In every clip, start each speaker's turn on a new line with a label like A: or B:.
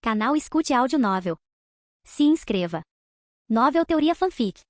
A: Canal Escute Áudio Novel. Se inscreva. Novel Teoria Fanfic.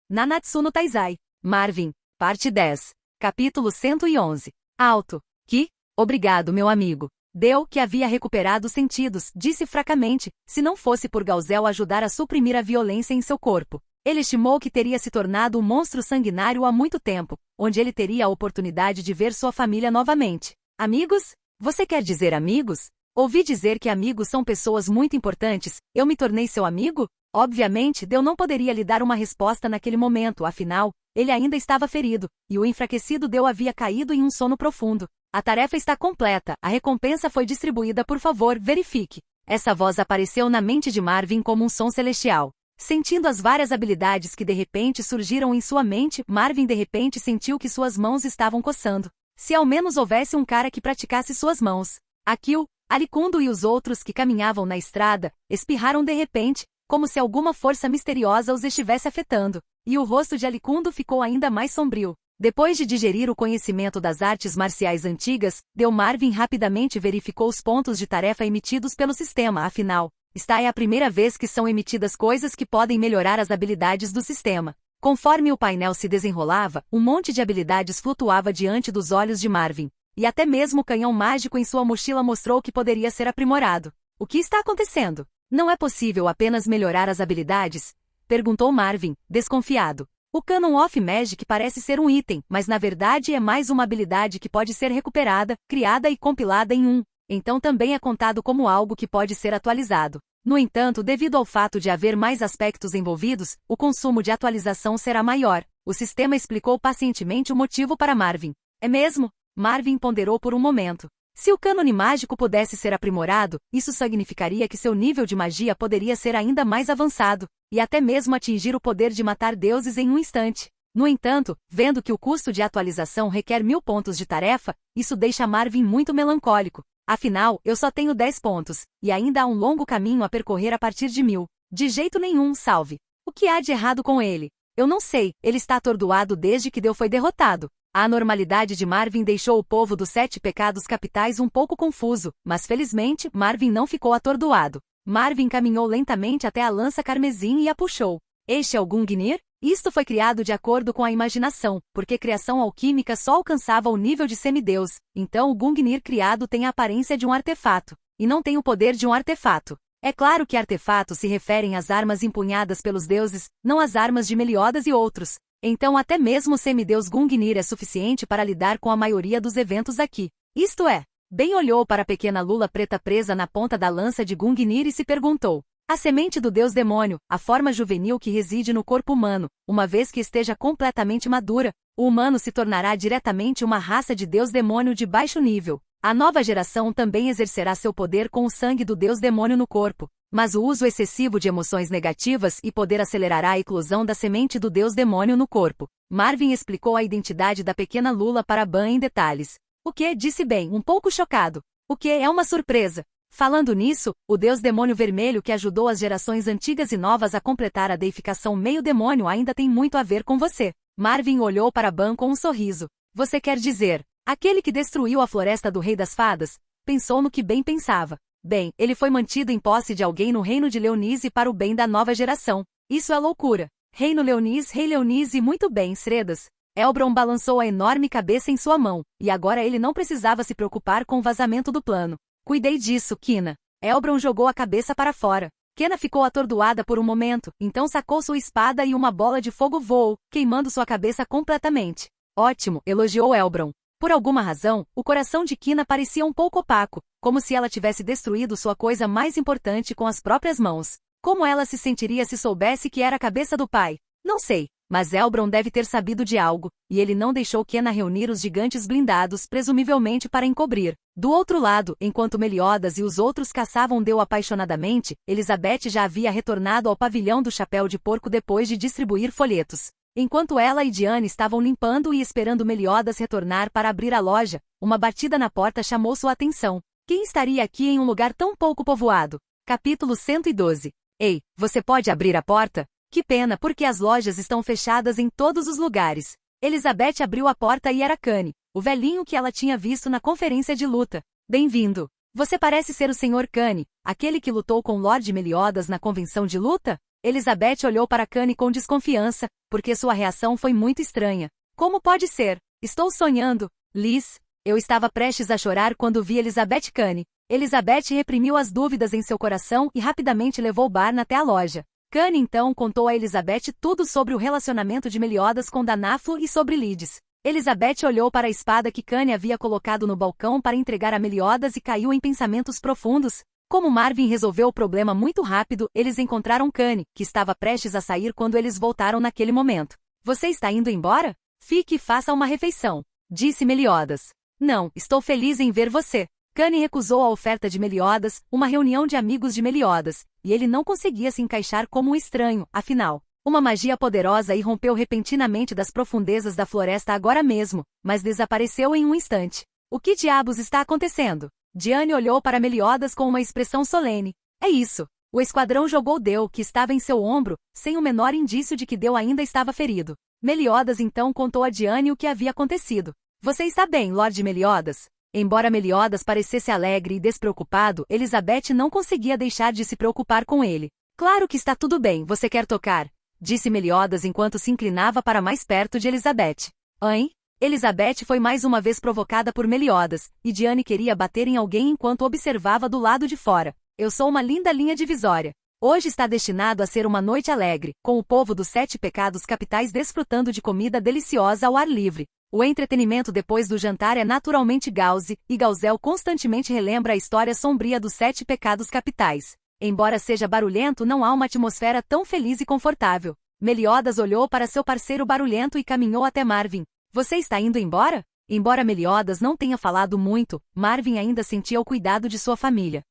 B: Nanatsu no Taizai, Marvin, parte 10, capítulo 111. Alto. Que? Obrigado, meu amigo. Deu, que havia recuperado os sentidos, disse fracamente, se não fosse por Gauzel ajudar a suprimir a violência em seu corpo. Ele estimou que teria se tornado um monstro sanguinário há muito tempo, onde ele teria a oportunidade de ver sua família novamente. Amigos? Você quer dizer amigos? Ouvi dizer que amigos são pessoas muito importantes, eu me tornei seu amigo? Obviamente, Deu não poderia lhe dar uma resposta naquele momento, afinal, ele ainda estava ferido, e o enfraquecido Deu havia caído em um sono profundo. A tarefa está completa, a recompensa foi distribuída, por favor, verifique. Essa voz apareceu na mente de Marvin como um som celestial. Sentindo as várias habilidades que de repente surgiram em sua mente, Marvin de repente sentiu que suas mãos estavam coçando. Se ao menos houvesse um cara que praticasse suas mãos. Akil, Alicundo e os outros que caminhavam na estrada, espirraram de repente, como se alguma força misteriosa os estivesse afetando, e o rosto de Alicundo ficou ainda mais sombrio. Depois de digerir o conhecimento das artes marciais antigas, Marvin rapidamente verificou os pontos de tarefa emitidos pelo sistema, afinal, esta é a primeira vez que são emitidas coisas que podem melhorar as habilidades do sistema. Conforme o painel se desenrolava, um monte de habilidades flutuava diante dos olhos de Marvin. E até mesmo o canhão mágico em sua mochila mostrou que poderia ser aprimorado. O que está acontecendo? Não é possível apenas melhorar as habilidades? Perguntou Marvin, desconfiado. O Canon of Magic parece ser um item, mas na verdade é mais uma habilidade que pode ser recuperada, criada e compilada em um. Então também é contado como algo que pode ser atualizado. No entanto, devido ao fato de haver mais aspectos envolvidos, o consumo de atualização será maior. O sistema explicou pacientemente o motivo para Marvin. É mesmo? Marvin ponderou por um momento. Se o cânone mágico pudesse ser aprimorado, isso significaria que seu nível de magia poderia ser ainda mais avançado, e até mesmo atingir o poder de matar deuses em um instante. No entanto, vendo que o custo de atualização requer 1000 pontos de tarefa, isso deixa Marvin muito melancólico. Afinal, eu só tenho 10 pontos, e ainda há um longo caminho a percorrer a partir de 1000. De jeito nenhum, salve. O que há de errado com ele? Eu não sei, ele está atordoado desde que Deu foi derrotado. A anormalidade de Marvin deixou o povo dos 7 pecados capitais um pouco confuso, mas felizmente, Marvin não ficou atordoado. Marvin caminhou lentamente até a lança carmesim e a puxou. Este é o Gungnir? Isto foi criado de acordo com a imaginação, porque criação alquímica só alcançava o nível de semideus, então o Gungnir criado tem a aparência de um artefato, e não tem o poder de um artefato. É claro que artefatos se referem às armas empunhadas pelos deuses, não às armas de Meliodas e outros. Então até mesmo o semideus Gungnir é suficiente para lidar com a maioria dos eventos aqui. Isto é, Ben olhou para a pequena lula preta presa na ponta da lança de Gungnir e se perguntou. A semente do deus demônio, a forma juvenil que reside no corpo humano, uma vez que esteja completamente madura, o humano se tornará diretamente uma raça de deus demônio de baixo nível. A nova geração também exercerá seu poder com o sangue do deus demônio no corpo. Mas o uso excessivo de emoções negativas e poder acelerará a eclosão da semente do deus demônio no corpo. Marvin explicou a identidade da pequena lula para Ban em detalhes. O que? Disse Ben, um pouco chocado. O que? É uma surpresa. Falando nisso, o deus demônio vermelho que ajudou as gerações antigas e novas a completar a deificação meio demônio ainda tem muito a ver com você. Marvin olhou para Ban com um sorriso. Você quer dizer, aquele que destruiu a floresta do Rei das Fadas? Pensou no que Ben pensava. Bem, ele foi mantido em posse de alguém no reino de Leonise para o bem da nova geração. Isso é loucura. Reino Leonis, Rei Leonise, muito bem, Sredas. Elbron balançou a enorme cabeça em sua mão, e agora ele não precisava se preocupar com o vazamento do plano. Cuidei disso, Kina. Elbron jogou a cabeça para fora. Kena ficou atordoada por um momento, então sacou sua espada e uma bola de fogo voou, queimando sua cabeça completamente. Ótimo, elogiou Elbron. Por alguma razão, o coração de Kina parecia um pouco opaco, como se ela tivesse destruído sua coisa mais importante com as próprias mãos. Como ela se sentiria se soubesse que era a cabeça do pai? Não sei, mas Elbron deve ter sabido de algo, e ele não deixou Kena reunir os gigantes blindados, presumivelmente para encobrir. Do outro lado, enquanto Meliodas e os outros caçavam Deu apaixonadamente, Elizabeth já havia retornado ao pavilhão do chapéu de porco depois de distribuir folhetos. Enquanto ela e Diane estavam limpando e esperando Meliodas retornar para abrir a loja, uma batida na porta chamou sua atenção. Quem estaria aqui em um lugar tão pouco povoado? Capítulo 112. Ei, você pode abrir a porta? Que pena porque as lojas estão fechadas em todos os lugares. Elizabeth abriu a porta e era Kane, o velhinho que ela tinha visto na conferência de luta. Bem-vindo. Você parece ser o Sr. Kane, aquele que lutou com Lord Meliodas na convenção de luta? Elizabeth olhou para Kane com desconfiança, porque sua reação foi muito estranha. Como pode ser? Estou sonhando. Liz, eu estava prestes a chorar quando vi Elizabeth Kane. Elizabeth reprimiu as dúvidas em seu coração e rapidamente levou Barn até a loja. Kane então contou a Elizabeth tudo sobre o relacionamento de Meliodas com Danaflo e sobre Lides. Elizabeth olhou para a espada que Kane havia colocado no balcão para entregar a Meliodas e caiu em pensamentos profundos. Como Marvin resolveu o problema muito rápido, eles encontraram Kane, que estava prestes a sair quando eles voltaram naquele momento. Você está indo embora? Fique e faça uma refeição, disse Meliodas. Não, estou feliz em ver você. Kane recusou a oferta de Meliodas, uma reunião de amigos de Meliodas, e ele não conseguia se encaixar como um estranho, afinal. Uma magia poderosa irrompeu repentinamente das profundezas da floresta agora mesmo, mas desapareceu em um instante. O que diabos está acontecendo? Diane olhou para Meliodas com uma expressão solene. É isso. O esquadrão jogou Deu, que estava em seu ombro, sem o menor indício de que Deu ainda estava ferido. Meliodas então contou a Diane o que havia acontecido. Você está bem, Lord Meliodas? Embora Meliodas parecesse alegre e despreocupado, Elizabeth não conseguia deixar de se preocupar com ele. Claro que está tudo bem, você quer tocar? Disse Meliodas enquanto se inclinava para mais perto de Elizabeth. Hein? Elizabeth foi mais uma vez provocada por Meliodas, e Diane queria bater em alguém enquanto observava do lado de fora. Eu sou uma linda linha divisória. Hoje está destinado a ser uma noite alegre, com o povo dos 7 pecados capitais desfrutando de comida deliciosa ao ar livre. O entretenimento depois do jantar é naturalmente Gauze, e Gauzel constantemente relembra a história sombria dos 7 pecados capitais. Embora seja barulhento, não há uma atmosfera tão feliz e confortável. Meliodas olhou para seu parceiro barulhento e caminhou até Marvin. Você está indo embora? Embora Meliodas não tenha falado muito, Marvin ainda sentia o cuidado de sua família.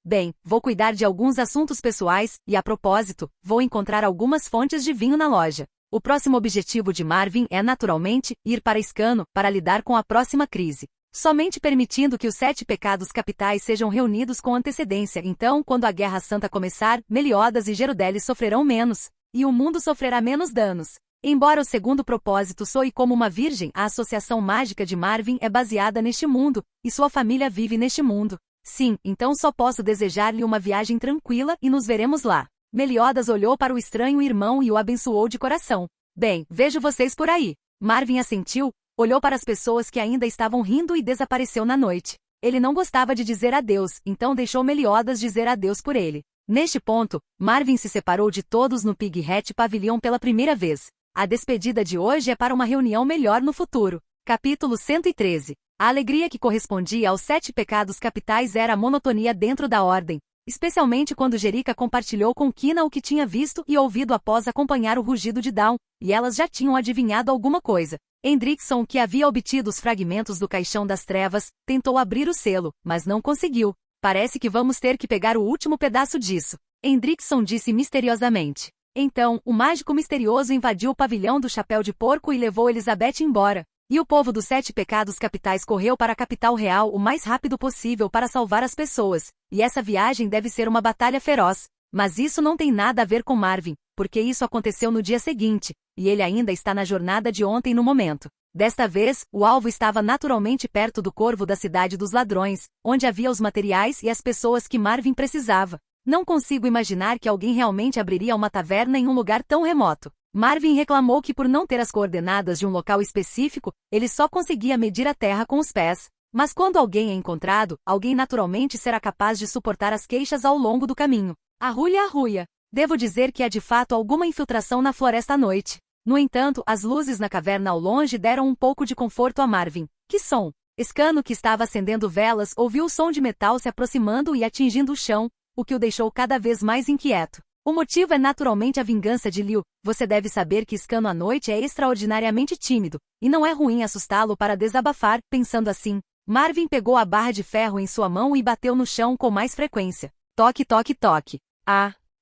B: Bem, vou cuidar de alguns assuntos pessoais, e a propósito, vou encontrar algumas fontes de vinho na loja. O próximo objetivo de Marvin é, naturalmente, ir para Escano, para lidar com a próxima crise. Somente permitindo que os 7 pecados capitais sejam reunidos com antecedência, então, quando a Guerra Santa começar, Meliodas e Gerudelis sofrerão menos, e o mundo sofrerá menos danos. Embora o segundo propósito soe como uma virgem, a associação mágica de Marvin é baseada neste mundo, e sua família vive neste mundo. Sim, então só posso desejar-lhe uma viagem tranquila e nos veremos lá. Meliodas olhou para o estranho irmão e o abençoou de coração. Bem, vejo vocês por aí. Marvin assentiu, olhou para as pessoas que ainda estavam rindo e desapareceu na noite. Ele não gostava de dizer adeus, então deixou Meliodas dizer adeus por ele. Neste ponto, Marvin se separou de todos no Pig Hat Pavilion pela primeira vez. A despedida de hoje é para uma reunião melhor no futuro. Capítulo 113. A alegria que correspondia aos 7 pecados capitais era a monotonia dentro da ordem, especialmente quando Jerica compartilhou com Kina o que tinha visto e ouvido após acompanhar o rugido de Dawn, e elas já tinham adivinhado alguma coisa. Hendrickson, que havia obtido os fragmentos do Caixão das Trevas, tentou abrir o selo, mas não conseguiu. Parece que vamos ter que pegar o último pedaço disso. Hendrickson disse misteriosamente. Então, o mágico misterioso invadiu o pavilhão do Chapéu de Porco e levou Elizabeth embora. E o povo dos 7 pecados capitais correu para a capital real o mais rápido possível para salvar as pessoas. E essa viagem deve ser uma batalha feroz. Mas isso não tem nada a ver com Marvin, porque isso aconteceu no dia seguinte, e ele ainda está na jornada de ontem no momento. Desta vez, o alvo estava naturalmente perto do Corvo da Cidade dos Ladrões, onde havia os materiais e as pessoas que Marvin precisava. Não consigo imaginar que alguém realmente abriria uma taverna em um lugar tão remoto. Marvin reclamou que por não ter as coordenadas de um local específico, ele só conseguia medir a terra com os pés. Mas quando alguém é encontrado, alguém naturalmente será capaz de suportar as queixas ao longo do caminho. Arrulha, arrulha. Devo dizer que há de fato alguma infiltração na floresta à noite. No entanto, as luzes na caverna ao longe deram um pouco de conforto a Marvin. Que som! Escano, que estava acendendo velas, ouviu o som de metal se aproximando e atingindo o chão, o que o deixou cada vez mais inquieto. O motivo é naturalmente a vingança de Liu. Você deve saber que Escano à noite é extraordinariamente tímido, e não é ruim assustá-lo para desabafar, pensando assim. Marvin pegou a barra de ferro em sua mão e bateu no chão com mais frequência. Toque, toque, toque.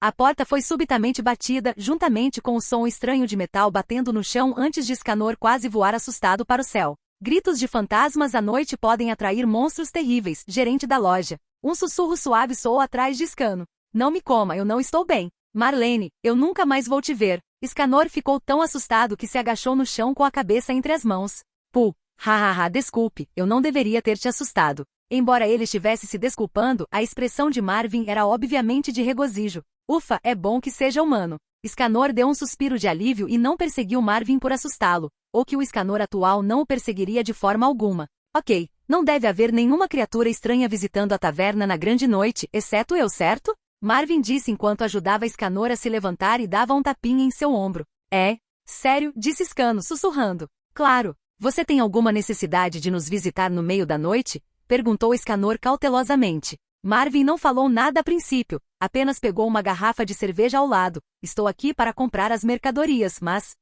B: A porta foi subitamente batida, juntamente com o som estranho de metal batendo no chão antes de Escanor quase voar assustado para o céu. Gritos de fantasmas à noite podem atrair monstros terríveis, gerente da loja. Um sussurro suave soou atrás de Escano. Não me coma, eu não estou bem. Marlene, eu nunca mais vou te ver. Escanor ficou tão assustado que se agachou no chão com a cabeça entre as mãos. Puh, hahaha, desculpe, eu não deveria ter te assustado. Embora ele estivesse se desculpando, a expressão de Marvin era obviamente de regozijo. Ufa, é bom que seja humano. Escanor deu um suspiro de alívio e não perseguiu Marvin por assustá-lo, ou que o Escanor atual não o perseguiria de forma alguma. Ok, não deve haver nenhuma criatura estranha visitando a taverna na grande noite, exceto eu, certo? Marvin disse enquanto ajudava Escanor a se levantar e dava um tapinha em seu ombro. É? Sério? Disse Escano, sussurrando. Claro. Você tem alguma necessidade de nos visitar no meio da noite? Perguntou Escanor cautelosamente. Marvin não falou nada a princípio, apenas pegou uma garrafa de cerveja ao lado. Estou aqui para comprar as mercadorias, mas...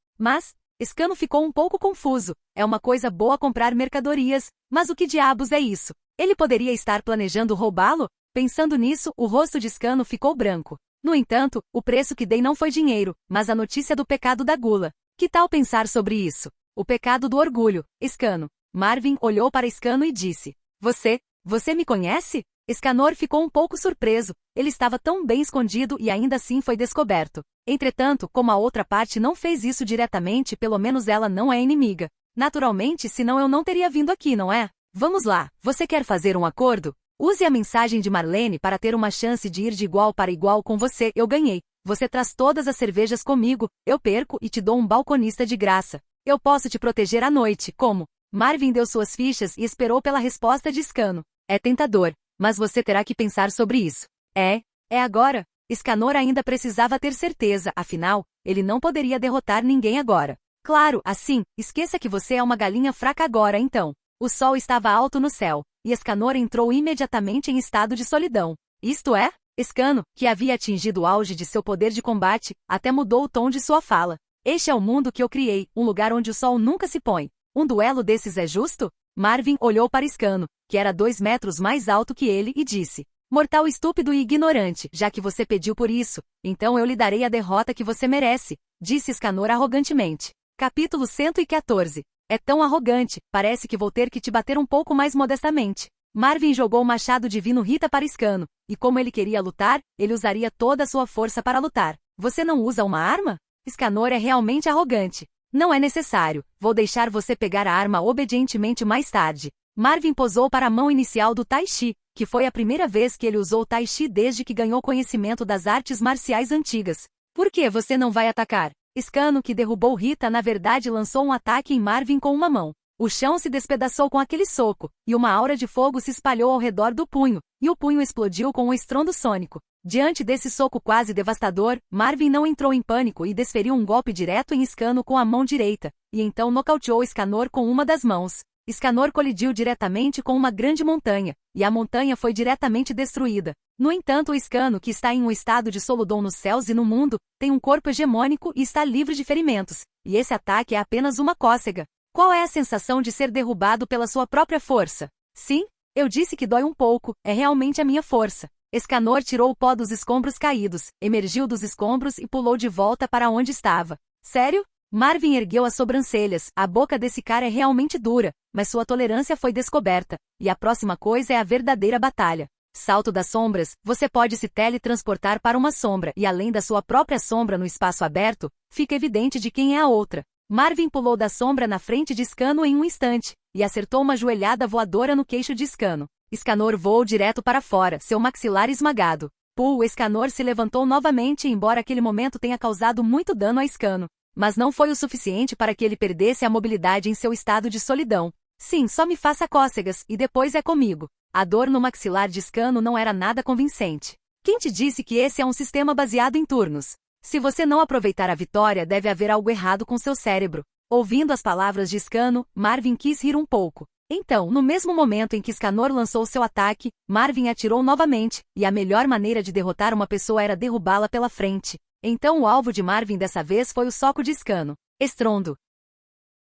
B: Escano ficou um pouco confuso. É uma coisa boa comprar mercadorias, mas o que diabos é isso? Ele poderia estar planejando roubá-lo? Pensando nisso, o rosto de Escano ficou branco. No entanto, o preço que dei não foi dinheiro, mas a notícia do pecado da gula. Que tal pensar sobre isso? O pecado do orgulho, Escano. Marvin olhou para Escano e disse: Você me conhece? Escanor ficou um pouco surpreso. Ele estava tão bem escondido e ainda assim foi descoberto. Entretanto, como a outra parte não fez isso diretamente, pelo menos ela não é inimiga. Naturalmente, senão eu não teria vindo aqui, não é? Vamos lá, você quer fazer um acordo? Use a mensagem de Marlene para ter uma chance de ir de igual para igual com você. Eu ganhei. Você traz todas as cervejas comigo, eu perco e te dou um balconista de graça. Eu posso te proteger à noite, como? Marvin deu suas fichas e esperou pela resposta de Escano. É tentador, mas você terá que pensar sobre isso. É agora. Escanor ainda precisava ter certeza, afinal, ele não poderia derrotar ninguém agora. Claro, assim, esqueça que você é uma galinha fraca agora então. O sol estava alto no céu, e Escanor entrou imediatamente em estado de solidão. Isto é? Escano, que havia atingido o auge de seu poder de combate, até mudou o tom de sua fala. Este é o mundo que eu criei, um lugar onde o sol nunca se põe. Um duelo desses é justo? Marvin olhou para Escano, que era 2 metros mais alto que ele, e disse: Mortal estúpido e ignorante, já que você pediu por isso, então eu lhe darei a derrota que você merece, disse Escanor arrogantemente. Capítulo 114. É tão arrogante, parece que vou ter que te bater um pouco mais modestamente. Marvin jogou o machado divino Rita para Escano, e como ele queria lutar, ele usaria toda a sua força para lutar. Você não usa uma arma? Escanor é realmente arrogante. Não é necessário, vou deixar você pegar a arma obedientemente mais tarde. Marvin posou para a mão inicial do Tai Chi, que foi a primeira vez que ele usou Tai Chi desde que ganhou conhecimento das artes marciais antigas. Por que você não vai atacar? Escano, que derrubou Rita, na verdade lançou um ataque em Marvin com uma mão. O chão se despedaçou com aquele soco, e uma aura de fogo se espalhou ao redor do punho, e o punho explodiu com um estrondo sônico. Diante desse soco quase devastador, Marvin não entrou em pânico e desferiu um golpe direto em Escano com a mão direita, e então nocauteou Escanor com uma das mãos. Escanor colidiu diretamente com uma grande montanha, e a montanha foi diretamente destruída. No entanto, o Escano, que está em um estado de solidão nos céus e no mundo, tem um corpo hegemônico e está livre de ferimentos, e esse ataque é apenas uma cócega. Qual é a sensação de ser derrubado pela sua própria força? Sim, eu disse que dói um pouco, é realmente a minha força. Escanor tirou o pó dos escombros caídos, emergiu dos escombros e pulou de volta para onde estava. Sério? Marvin ergueu as sobrancelhas. A boca desse cara é realmente dura, mas sua tolerância foi descoberta, e a próxima coisa é a verdadeira batalha. Salto das sombras, você pode se teletransportar para uma sombra e além da sua própria sombra no espaço aberto, fica evidente de quem é a outra. Marvin pulou da sombra na frente de Escano em um instante, e acertou uma joelhada voadora no queixo de Escano. Escanor voou direto para fora, seu maxilar esmagado. O Escanor se levantou novamente embora aquele momento tenha causado muito dano a Escano. Mas não foi o suficiente para que ele perdesse a mobilidade em seu estado de solidão. Sim, só me faça cócegas, e depois é comigo. A dor no maxilar de Escano não era nada convincente. Quem te disse que esse é um sistema baseado em turnos? Se você não aproveitar a vitória, deve haver algo errado com seu cérebro. Ouvindo as palavras de Escano, Marvin quis rir um pouco. Então, no mesmo momento em que Escanor lançou seu ataque, Marvin atirou novamente, e a melhor maneira de derrotar uma pessoa era derrubá-la pela frente. Então o alvo de Marvin dessa vez foi o soco de Escano. Estrondo.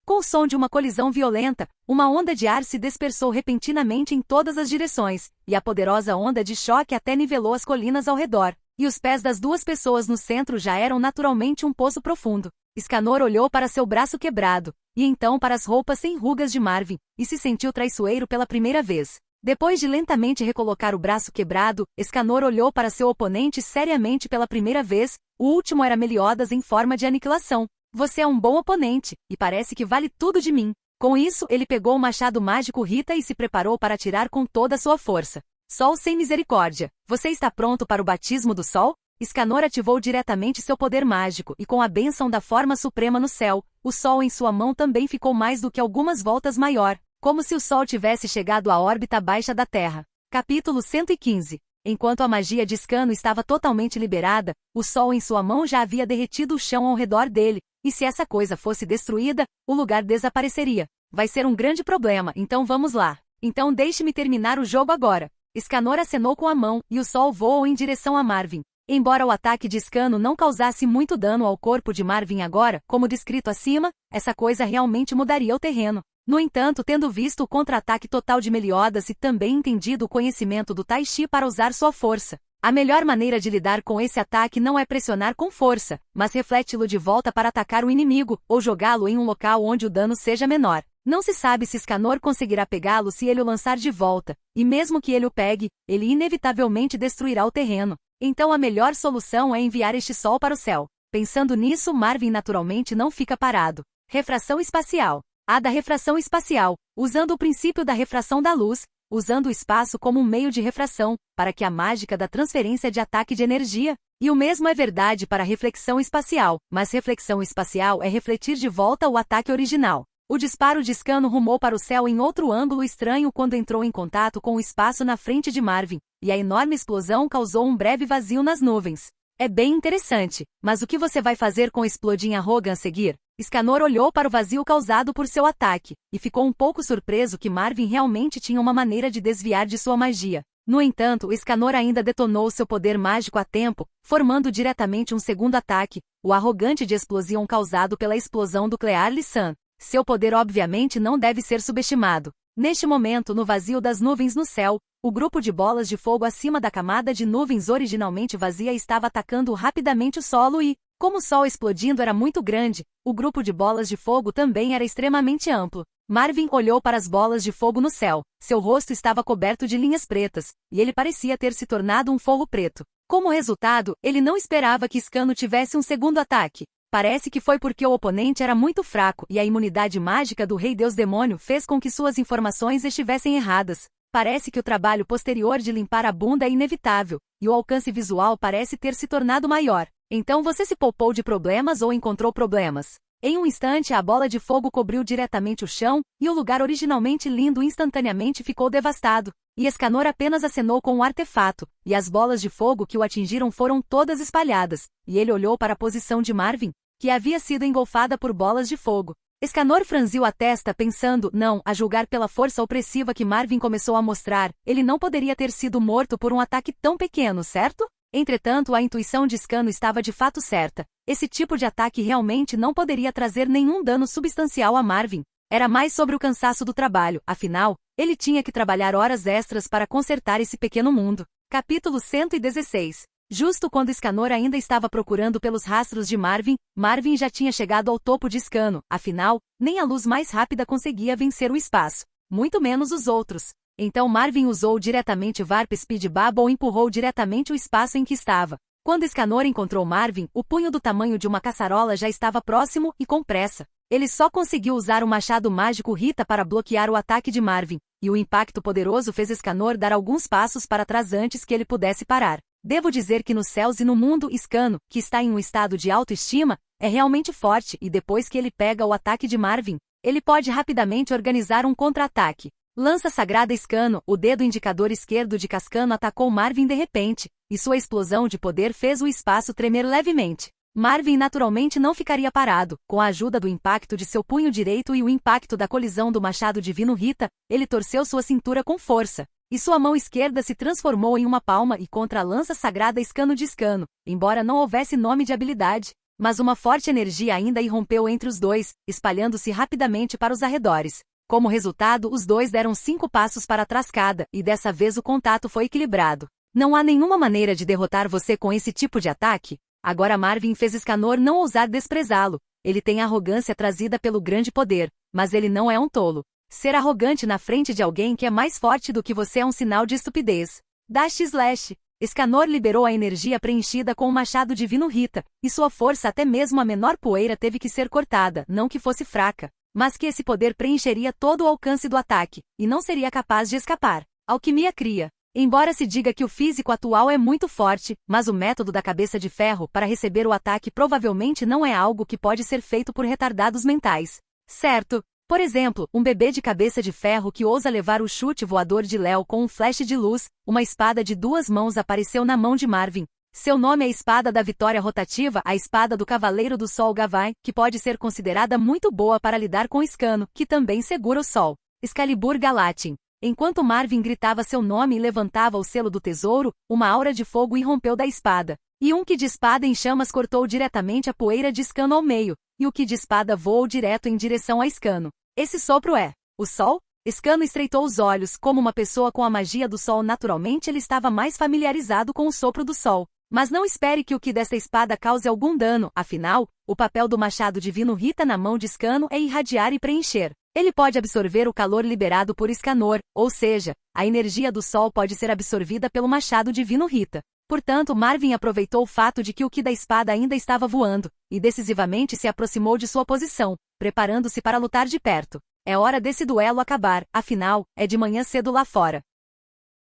B: Com o som de uma colisão violenta, uma onda de ar se dispersou repentinamente em todas as direções, e a poderosa onda de choque até nivelou as colinas ao redor, e os pés das duas pessoas no centro já eram naturalmente um poço profundo. Escanor olhou para seu braço quebrado, e então para as roupas sem rugas de Marvin, e se sentiu traiçoeiro pela primeira vez. Depois de lentamente recolocar o braço quebrado, Escanor olhou para seu oponente seriamente pela primeira vez. O último era Meliodas em forma de aniquilação. Você é um bom oponente, e parece que vale tudo de mim. Com isso, ele pegou o machado mágico Rita e se preparou para atirar com toda a sua força. Sol sem misericórdia. Você está pronto para o batismo do sol? Escanor ativou diretamente seu poder mágico e com a bênção da forma suprema no céu, o sol em sua mão também ficou mais do que algumas voltas maior, como se o sol tivesse chegado à órbita baixa da Terra. Capítulo 115. Enquanto a magia de Escano estava totalmente liberada, o sol em sua mão já havia derretido o chão ao redor dele, e se essa coisa fosse destruída, o lugar desapareceria. Vai ser um grande problema, então vamos lá. Então deixe-me terminar o jogo agora. Escanor acenou com a mão, e o sol voou em direção a Marvin. Embora o ataque de Escano não causasse muito dano ao corpo de Marvin agora, como descrito acima, essa coisa realmente mudaria o terreno. No entanto, tendo visto o contra-ataque total de Meliodas e também entendido o conhecimento do Tai Chi para usar sua força, a melhor maneira de lidar com esse ataque não é pressionar com força, mas refleti-lo de volta para atacar o inimigo, ou jogá-lo em um local onde o dano seja menor. Não se sabe se Escanor conseguirá pegá-lo se ele o lançar de volta, e mesmo que ele o pegue, ele inevitavelmente destruirá o terreno. Então a melhor solução é enviar este sol para o céu. Pensando nisso, Marvin naturalmente não fica parado. Refração espacial. A da refração espacial, usando o princípio da refração da luz, usando o espaço como um meio de refração, para que a mágica da transferência de ataque de energia, e o mesmo é verdade para a reflexão espacial, mas reflexão espacial é refletir de volta o ataque original. O disparo de Escano rumou para o céu em outro ângulo estranho quando entrou em contato com o espaço na frente de Marvin, e a enorme explosão causou um breve vazio nas nuvens. É bem interessante, mas o que você vai fazer com Exploding Arrogan a seguir? Escanor olhou para o vazio causado por seu ataque, e ficou um pouco surpreso que Marvin realmente tinha uma maneira de desviar de sua magia. No entanto, Escanor ainda detonou seu poder mágico a tempo, formando diretamente um segundo ataque, o arrogante de explosão causado pela explosão do Clear Lissan. Seu poder obviamente não deve ser subestimado. Neste momento, no vazio das nuvens no céu, o grupo de bolas de fogo acima da camada de nuvens originalmente vazia estava atacando rapidamente o solo e, como o sol explodindo era muito grande, o grupo de bolas de fogo também era extremamente amplo. Marvin olhou para as bolas de fogo no céu. Seu rosto estava coberto de linhas pretas, e ele parecia ter se tornado um fogo preto. Como resultado, ele não esperava que Escano tivesse um segundo ataque. Parece que foi porque o oponente era muito fraco e a imunidade mágica do Rei Deus Demônio fez com que suas informações estivessem erradas. Parece que o trabalho posterior de limpar a bunda é inevitável, e o alcance visual parece ter se tornado maior. Então você se poupou de problemas ou encontrou problemas? Em um instante a bola de fogo cobriu diretamente o chão, e o lugar originalmente lindo instantaneamente ficou devastado. E Escanor apenas acenou com o artefato, e as bolas de fogo que o atingiram foram todas espalhadas, e ele olhou para a posição de Marvin, que havia sido engolfada por bolas de fogo. Escanor franziu a testa pensando, não, a julgar pela força opressiva que Marvin começou a mostrar, ele não poderia ter sido morto por um ataque tão pequeno, certo? Entretanto, a intuição de Escano estava de fato certa. Esse tipo de ataque realmente não poderia trazer nenhum dano substancial a Marvin. Era mais sobre o cansaço do trabalho, afinal, ele tinha que trabalhar horas extras para consertar esse pequeno mundo. Capítulo 116. Justo quando Escanor ainda estava procurando pelos rastros de Marvin, Marvin já tinha chegado ao topo de Escano, afinal, nem a luz mais rápida conseguia vencer o espaço, muito menos os outros. Então Marvin usou diretamente Warp Speed Bubble e empurrou diretamente o espaço em que estava. Quando Escanor encontrou Marvin, o punho do tamanho de uma caçarola já estava próximo e com pressa. Ele só conseguiu usar o machado mágico Rita para bloquear o ataque de Marvin, e o impacto poderoso fez Escanor dar alguns passos para trás antes que ele pudesse parar. Devo dizer que nos céus e no mundo, Escano, que está em um estado de autoestima, é realmente forte e depois que ele pega o ataque de Marvin, ele pode rapidamente organizar um contra-ataque. Lança sagrada Escano, o dedo indicador esquerdo de Cascano atacou Marvin de repente, e sua explosão de poder fez o espaço tremer levemente. Marvin naturalmente não ficaria parado, com a ajuda do impacto de seu punho direito e o impacto da colisão do machado divino Rita, ele torceu sua cintura com força, e sua mão esquerda se transformou em uma palma e contra a lança sagrada Escano de Escano, embora não houvesse nome de habilidade, mas uma forte energia ainda irrompeu entre os dois, espalhando-se rapidamente para os arredores. Como resultado, os dois deram 5 passos para trás cada, e dessa vez o contato foi equilibrado. Não há nenhuma maneira de derrotar você com esse tipo de ataque? Agora Marvin fez Escanor não ousar desprezá-lo. Ele tem arrogância trazida pelo grande poder, mas ele não é um tolo. Ser arrogante na frente de alguém que é mais forte do que você é um sinal de estupidez. Dash Slash. Escanor liberou a energia preenchida com o machado divino Rita, e sua força até mesmo a menor poeira teve que ser cortada, não que fosse fraca. mas que esse poder preencheria todo o alcance do ataque, e não seria capaz de escapar. Alquimia cria. Embora se diga que o físico atual é muito forte, mas o método da cabeça de ferro para receber o ataque provavelmente não é algo que pode ser feito por retardados mentais. Certo? Por exemplo, um bebê de cabeça de ferro que ousa levar o chute voador de Léo com um flash de luz, uma espada de 2 mãos apareceu na mão de Marvin. Seu nome é Espada da Vitória Rotativa, a espada do Cavaleiro do Sol Gavai, que pode ser considerada muito boa para lidar com Scano, que também segura o Sol. Excalibur Galatin. Enquanto Marvin gritava seu nome e levantava o selo do tesouro, uma aura de fogo irrompeu da espada. E um que de espada em chamas cortou diretamente a poeira de Scano ao meio, e o que de espada voou direto em direção a Scano. Esse sopro é o Sol? Scano estreitou os olhos, como uma pessoa com a magia do Sol. Naturalmente ele estava mais familiarizado com o sopro do Sol. Mas não espere que o que desta espada cause algum dano, afinal, o papel do machado divino Rita na mão de Scano é irradiar e preencher. Ele pode absorver o calor liberado por Escanor, ou seja, a energia do Sol pode ser absorvida pelo machado divino Rita. Portanto, Marvin aproveitou o fato de que o ki da espada ainda estava voando, e decisivamente se aproximou de sua posição, preparando-se para lutar de perto. É hora desse duelo acabar, afinal, é de manhã cedo lá fora.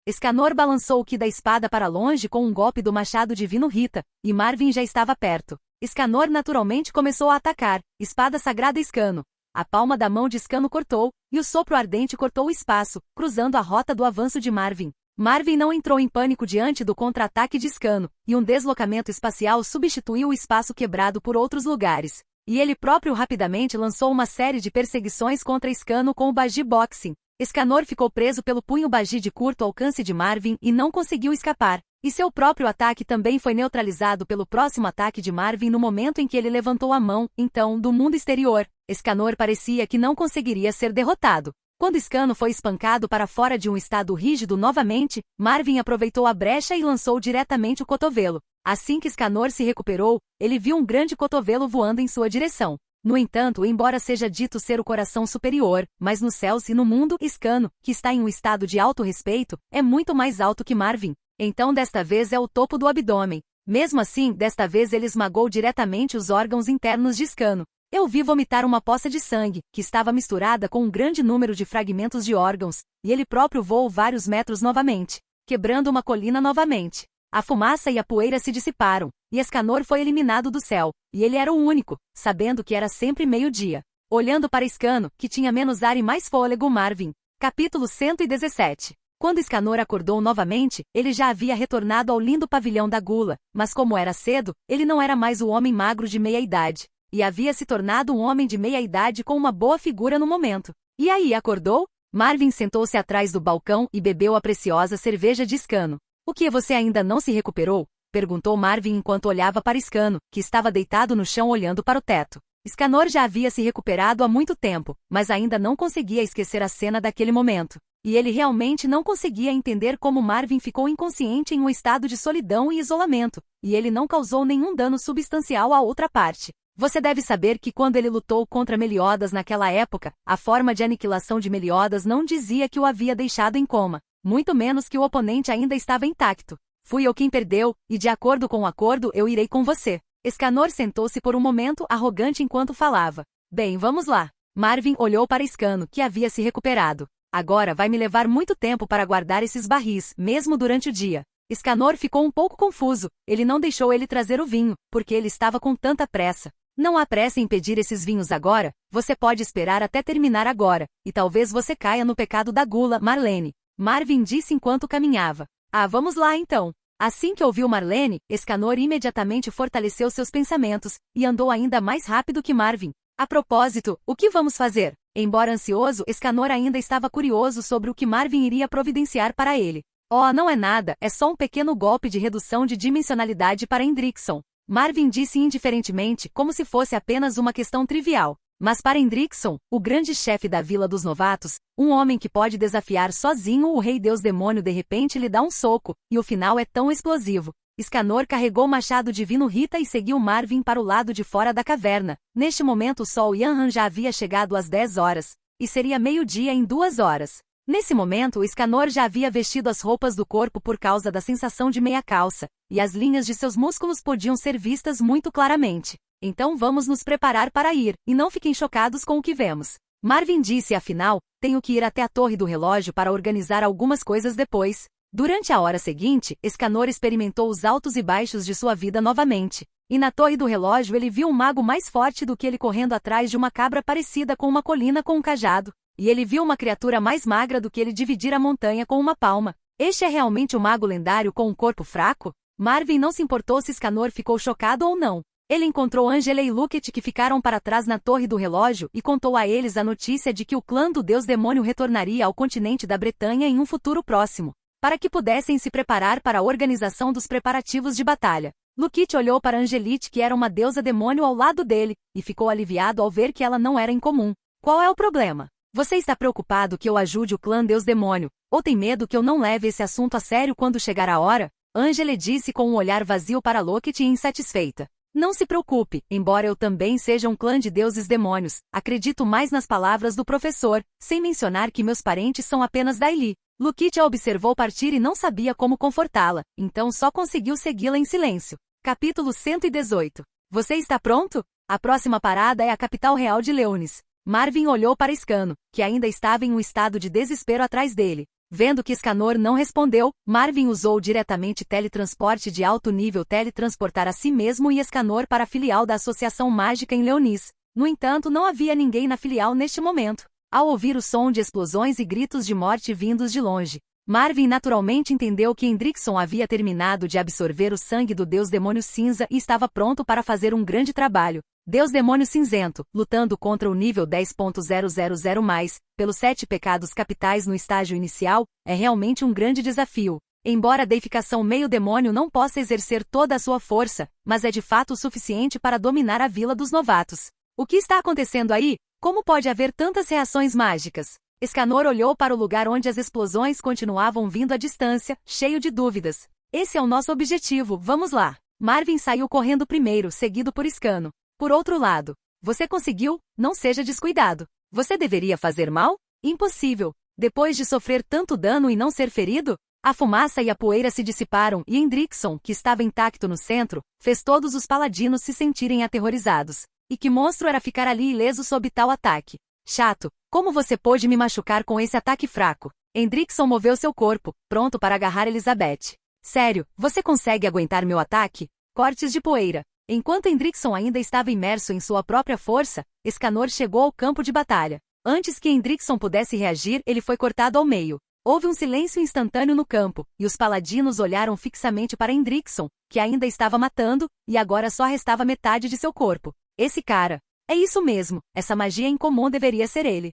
B: Escanor balançou o ki da espada para longe com um golpe do machado divino Rita, e Marvin já estava perto. Escanor naturalmente começou a atacar, espada sagrada Scano. A palma da mão de Scano cortou, e o sopro ardente cortou o espaço, cruzando a rota do avanço de Marvin. Marvin não entrou em pânico diante do contra-ataque de Scano, e um deslocamento espacial substituiu o espaço quebrado por outros lugares. E ele próprio rapidamente lançou uma série de perseguições contra Scano com o Bagi Boxing. Escanor ficou preso pelo punho Bagi de curto alcance de Marvin e não conseguiu escapar. E seu próprio ataque também foi neutralizado pelo próximo ataque de Marvin no momento em que ele levantou a mão. Então, do mundo exterior, Escanor parecia que não conseguiria ser derrotado. Quando Scano foi espancado para fora de um estado rígido novamente, Marvin aproveitou a brecha e lançou diretamente o cotovelo. Assim que Escanor se recuperou, ele viu um grande cotovelo voando em sua direção. No entanto, embora seja dito ser o coração superior, mas nos céus e no mundo, Scano, que está em um estado de alto respeito, é muito mais alto que Marvin. Então desta vez é o topo do abdômen. Mesmo assim, desta vez ele esmagou diretamente os órgãos internos de Scano. Eu vi vomitar uma poça de sangue, que estava misturada com um grande número de fragmentos de órgãos, e ele próprio voou vários metros novamente, quebrando uma colina novamente. A fumaça e a poeira se dissiparam, e Escanor foi eliminado do céu, e ele era o único, sabendo que era sempre meio-dia. Olhando para Scano, que tinha menos ar e mais fôlego, Marvin. Capítulo 117. Quando Escanor acordou novamente, ele já havia retornado ao lindo pavilhão da gula, mas como era cedo, ele não era mais o homem magro de meia-idade, e havia se tornado um homem de meia-idade com uma boa figura no momento. E aí, acordou? Marvin sentou-se atrás do balcão e bebeu a preciosa cerveja de Scano. O que, você ainda não se recuperou? Perguntou Marvin enquanto olhava para Scano, que estava deitado no chão olhando para o teto. Escanor já havia se recuperado há muito tempo, mas ainda não conseguia esquecer a cena daquele momento. E ele realmente não conseguia entender como Marvin ficou inconsciente em um estado de solidão e isolamento, e ele não causou nenhum dano substancial à outra parte. Você deve saber que quando ele lutou contra Meliodas naquela época, a forma de aniquilação de Meliodas não dizia que o havia deixado em coma, muito menos que o oponente ainda estava intacto. Fui eu quem perdeu, e de acordo com o acordo eu irei com você. Escanor sentou-se por um momento arrogante enquanto falava. Bem, vamos lá. Marvin olhou para Scano, que havia se recuperado. Agora vai me levar muito tempo para guardar esses barris, mesmo durante o dia. Escanor ficou um pouco confuso, ele não deixou ele trazer o vinho, porque ele estava com tanta pressa. Não há pressa em pedir esses vinhos agora, você pode esperar até terminar agora, e talvez você caia no pecado da gula, Marlene. Marvin disse enquanto caminhava. Ah, vamos lá então. Assim que ouviu Marlene, Escanor imediatamente fortaleceu seus pensamentos, e andou ainda mais rápido que Marvin. A propósito, o que vamos fazer? Embora ansioso, Escanor ainda estava curioso sobre o que Marvin iria providenciar para ele. Oh, não é nada, é só um pequeno golpe de redução de dimensionalidade para Hendrickson. Marvin disse indiferentemente, como se fosse apenas uma questão trivial. Mas para Hendrickson, o grande chefe da Vila dos Novatos, um homem que pode desafiar sozinho o Rei Deus Demônio de repente lhe dá um soco, e o final é tão explosivo. Escanor carregou o machado divino Rita e seguiu Marvin para o lado de fora da caverna. Neste momento o sol Yanran já havia chegado às 10 horas, e seria meio-dia em 2 horas. Nesse momento, Escanor já havia vestido as roupas do corpo por causa da sensação de meia calça, e as linhas de seus músculos podiam ser vistas muito claramente. Então vamos nos preparar para ir, e não fiquem chocados com o que vemos. Marvin disse, afinal, tenho que ir até a torre do relógio para organizar algumas coisas depois. Durante a hora seguinte, Escanor experimentou os altos e baixos de sua vida novamente. E na torre do relógio ele viu um mago mais forte do que ele correndo atrás de uma cabra parecida com uma colina com um cajado. E ele viu uma criatura mais magra do que ele dividir a montanha com uma palma. Este é realmente o mago lendário com um corpo fraco? Marvin não se importou se Escanor ficou chocado ou não. Ele encontrou Angela e Lucket que ficaram para trás na torre do relógio e contou a eles a notícia de que o clã do deus demônio retornaria ao continente da Bretanha em um futuro próximo, para que pudessem se preparar para a organização dos preparativos de batalha. Lucket olhou para Angelite, que era uma deusa demônio ao lado dele, e ficou aliviado ao ver que ela não era incomum. Qual é o problema? Você está preocupado que eu ajude o clã Deus Demônio, ou tem medo que eu não leve esse assunto a sério quando chegar a hora? Angela disse com um olhar vazio para Lucket e insatisfeita. Não se preocupe, embora eu também seja um clã de deuses demônios, acredito mais nas palavras do professor, sem mencionar que meus parentes são apenas Daily. Lucket a observou partir e não sabia como confortá-la, então só conseguiu segui-la em silêncio. Capítulo 118. Você está pronto? A próxima parada é a capital real de Leonis. Marvin olhou para Escano, que ainda estava em um estado de desespero atrás dele. Vendo que Escanor não respondeu, Marvin usou diretamente teletransporte de alto nível teletransportar a si mesmo e Escanor para a filial da Associação Mágica em Leonis. No entanto, não havia ninguém na filial neste momento. Ao ouvir o som de explosões e gritos de morte vindos de longe, Marvin naturalmente entendeu que Hendrickson havia terminado de absorver o sangue do Deus Demônio Cinza e estava pronto para fazer um grande trabalho. Deus Demônio Cinzento, lutando contra o nível 10.000+, pelos 7 pecados capitais no estágio inicial, é realmente um grande desafio. Embora a deificação meio-demônio não possa exercer toda a sua força, mas é de fato o suficiente para dominar a Vila dos Novatos. O que está acontecendo aí? Como pode haver tantas reações mágicas? Escanor olhou para o lugar onde as explosões continuavam vindo à distância, cheio de dúvidas. Esse é o nosso objetivo, vamos lá. Marvin saiu correndo primeiro, seguido por Escano. Por outro lado, você conseguiu? Não seja descuidado. Você deveria fazer mal? Impossível. Depois de sofrer tanto dano e não ser ferido? A fumaça e a poeira se dissiparam e Hendrickson, que estava intacto no centro, fez todos os paladinos se sentirem aterrorizados. E que monstro era ficar ali ileso sob tal ataque? Chato, como você pôde me machucar com esse ataque fraco? Hendrickson moveu seu corpo, pronto para agarrar Elizabeth. Sério, você consegue aguentar meu ataque? Cortes de poeira. Enquanto Hendrickson ainda estava imerso em sua própria força, Escanor chegou ao campo de batalha. Antes que Hendrickson pudesse reagir, ele foi cortado ao meio. Houve um silêncio instantâneo no campo, e os paladinos olharam fixamente para Hendrickson, que ainda estava matando, e agora só restava metade de seu corpo. Esse cara. É isso mesmo, essa magia incomum deveria ser ele.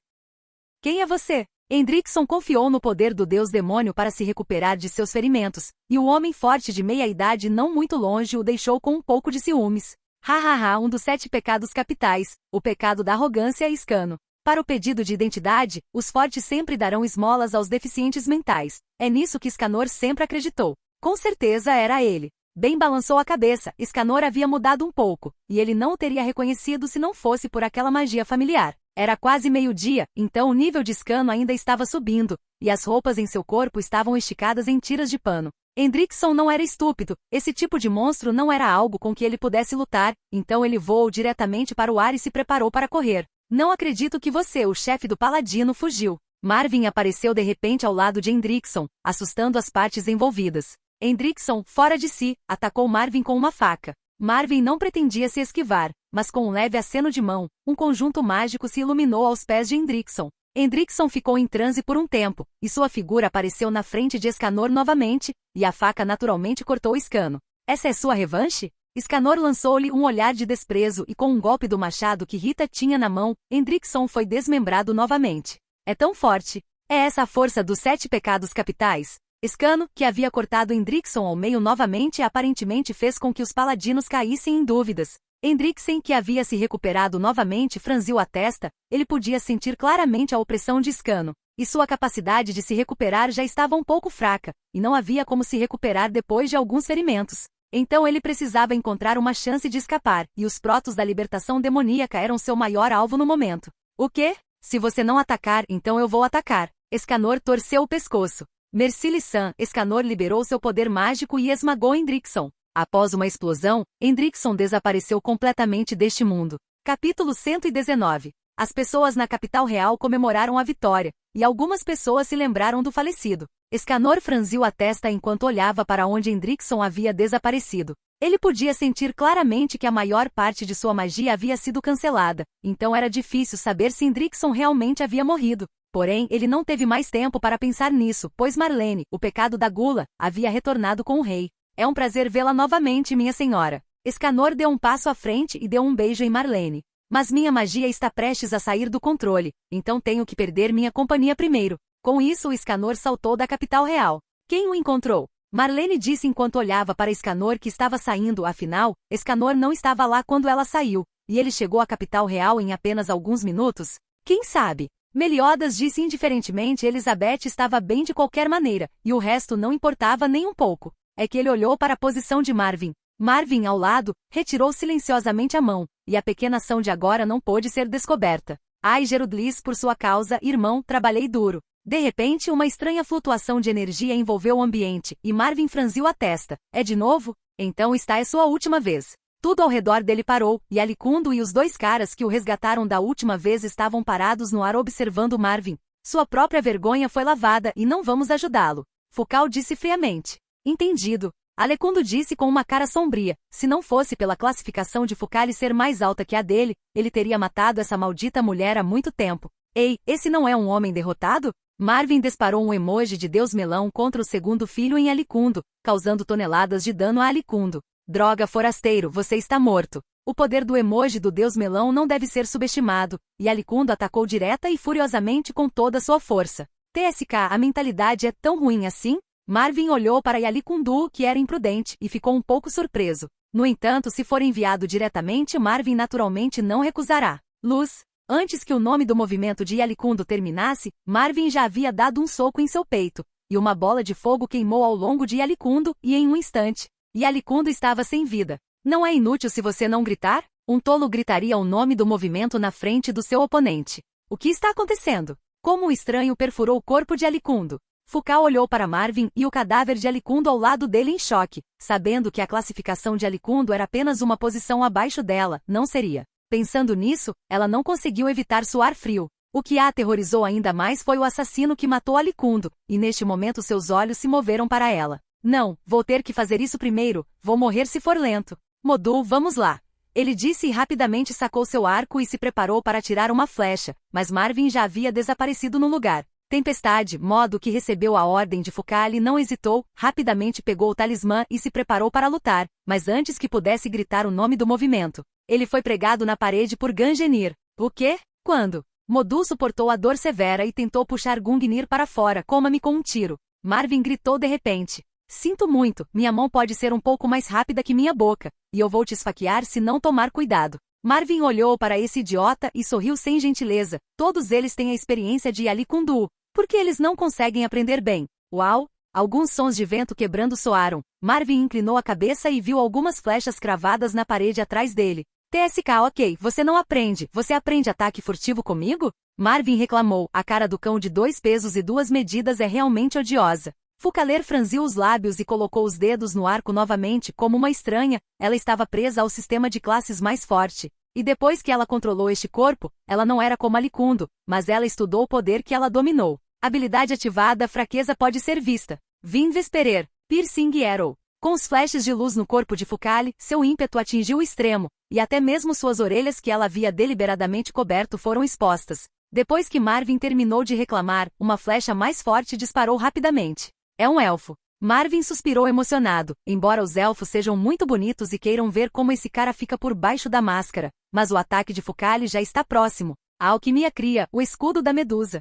B: Quem é você? Hendrickson confiou no poder do deus demônio para se recuperar de seus ferimentos, e o homem forte de meia-idade não muito longe o deixou com um pouco de ciúmes. Hahaha, um dos 7 pecados capitais, o pecado da arrogância é Escano. Para o pedido de identidade, os fortes sempre darão esmolas aos deficientes mentais. É nisso que Escanor sempre acreditou. Com certeza era ele. Ben balançou a cabeça, Escanor havia mudado um pouco, e ele não o teria reconhecido se não fosse por aquela magia familiar. Era quase meio-dia, então o nível de Escano ainda estava subindo, e as roupas em seu corpo estavam esticadas em tiras de pano. Hendrickson não era estúpido, esse tipo de monstro não era algo com que ele pudesse lutar, então ele voou diretamente para o ar e se preparou para correr. Não acredito que você, o chefe do paladino, fugiu. Marvin apareceu de repente ao lado de Hendrickson, assustando as partes envolvidas. Hendrickson, fora de si, atacou Marvin com uma faca. Marvin não pretendia se esquivar, mas com um leve aceno de mão, um conjunto mágico se iluminou aos pés de Hendrickson. Hendrickson ficou em transe por um tempo, e sua figura apareceu na frente de Escanor novamente, e a faca naturalmente cortou Escano. Essa é sua revanche? Escanor lançou-lhe um olhar de desprezo e com um golpe do machado que Rita tinha na mão, Hendrickson foi desmembrado novamente. É tão forte. É essa a força dos 7 pecados capitais? Escano, que havia cortado Hendrickson ao meio novamente aparentemente fez com que os paladinos caíssem em dúvidas. Hendrickson, que havia se recuperado novamente, franziu a testa, ele podia sentir claramente a opressão de Escano, e sua capacidade de se recuperar já estava um pouco fraca, e não havia como se recuperar depois de alguns ferimentos. Então ele precisava encontrar uma chance de escapar, e os protos da libertação demoníaca eram seu maior alvo no momento. O quê? Se você não atacar, então eu vou atacar. Escanor torceu o pescoço. Mercilli-san, Escanor liberou seu poder mágico e esmagou Hendrickson. Após uma explosão, Hendrickson desapareceu completamente deste mundo. Capítulo 119. As pessoas na capital real comemoraram a vitória, e algumas pessoas se lembraram do falecido. Escanor franziu a testa enquanto olhava para onde Hendrickson havia desaparecido. Ele podia sentir claramente que a maior parte de sua magia havia sido cancelada, então era difícil saber se Hendrickson realmente havia morrido. Porém, ele não teve mais tempo para pensar nisso, pois Marlene, o pecado da gula, havia retornado com o rei. É um prazer vê-la novamente, minha senhora. Escanor deu um passo à frente e deu um beijo em Marlene. Mas minha magia está prestes a sair do controle, então tenho que perder minha companhia primeiro. Com isso, o Escanor saltou da capital real. Quem o encontrou? Marlene disse enquanto olhava para Escanor que estava saindo, afinal, Escanor não estava lá quando ela saiu, e ele chegou à capital real em apenas alguns minutos? Quem sabe? Meliodas disse indiferentemente. Elizabeth estava bem de qualquer maneira, e o resto não importava nem um pouco. É que ele olhou para a posição de Marvin. Marvin, ao lado, retirou silenciosamente a mão, e a pequena ação de agora não pôde ser descoberta. Ai, Gerudlis, por sua causa, irmão, trabalhei duro. De repente, uma estranha flutuação de energia envolveu o ambiente, e Marvin franziu a testa. É de novo? Então esta é sua última vez. Tudo ao redor dele parou, e Alicundo e os dois caras que o resgataram da última vez estavam parados no ar observando Marvin. Sua própria vergonha foi lavada e não vamos ajudá-lo. Foucault disse friamente. Entendido. Alecundo disse com uma cara sombria. Se não fosse pela classificação de Foucault ser mais alta que a dele, ele teria matado essa maldita mulher há muito tempo. Ei, esse não é um homem derrotado? Marvin disparou um emoji de Deus Melão contra o segundo filho em Alicundo, causando toneladas de dano a Alicundo. Droga, forasteiro, você está morto. O poder do emoji do Deus Melão não deve ser subestimado, e Alicundo atacou direta e furiosamente com toda sua força. TSK, a mentalidade é tão ruim assim? Marvin olhou para Alikundu, que era imprudente, e ficou um pouco surpreso. No entanto, se for enviado diretamente, Marvin naturalmente não recusará. Luz. Antes que o nome do movimento de Alicundo terminasse, Marvin já havia dado um soco em seu peito, e uma bola de fogo queimou ao longo de Alicundo, e em um instante. E Alicundo estava sem vida. Não é inútil se você não gritar? Um tolo gritaria o nome do movimento na frente do seu oponente. O que está acontecendo? Como o estranho perfurou o corpo de Alicundo? Foucault olhou para Marvin e o cadáver de Alicundo ao lado dele em choque, sabendo que a classificação de Alicundo era apenas uma posição abaixo dela, não seria. Pensando nisso, ela não conseguiu evitar suar frio. O que a aterrorizou ainda mais foi o assassino que matou Alicundo, e neste momento seus olhos se moveram para ela. Não, vou ter que fazer isso primeiro, vou morrer se for lento. Modul, vamos lá. Ele disse e rapidamente sacou seu arco e se preparou para atirar uma flecha, mas Marvin já havia desaparecido no lugar. Tempestade, modo que recebeu a ordem de Foucault, não hesitou, rapidamente pegou o talismã e se preparou para lutar, mas antes que pudesse gritar o nome do movimento, ele foi pregado na parede por Gungnir. O quê? Quando? Modul suportou a dor severa e tentou puxar Gungnir para fora, coma-me com um tiro. Marvin gritou de repente. Sinto muito, minha mão pode ser um pouco mais rápida que minha boca, e eu vou te esfaquear se não tomar cuidado. Marvin olhou para esse idiota e sorriu sem gentileza. Todos eles têm a experiência de Alikundu. Por que eles não conseguem aprender bem? Uau! Alguns sons de vento quebrando soaram. Marvin inclinou a cabeça e viu algumas flechas cravadas na parede atrás dele. TSK, ok, você não aprende. Você aprende ataque furtivo comigo? Marvin reclamou. A cara do cão de 2 pesos e 2 medidas é realmente odiosa. Foucault franziu os lábios e colocou os dedos no arco novamente como uma estranha. Ela estava presa ao sistema de classes mais forte. E depois que ela controlou este corpo, ela não era como Alicundo, mas ela estudou o poder que ela dominou. Habilidade ativada, fraqueza pode ser vista. Vin Vesperer, Piercing Arrow. Com os flashes de luz no corpo de Foucault, seu ímpeto atingiu o extremo, e até mesmo suas orelhas que ela havia deliberadamente coberto foram expostas. Depois que Marvin terminou de reclamar, uma flecha mais forte disparou rapidamente. É um elfo. Marvin suspirou emocionado, embora os elfos sejam muito bonitos e queiram ver como esse cara fica por baixo da máscara, mas o ataque de Foucault já está próximo. A alquimia cria o escudo da Medusa.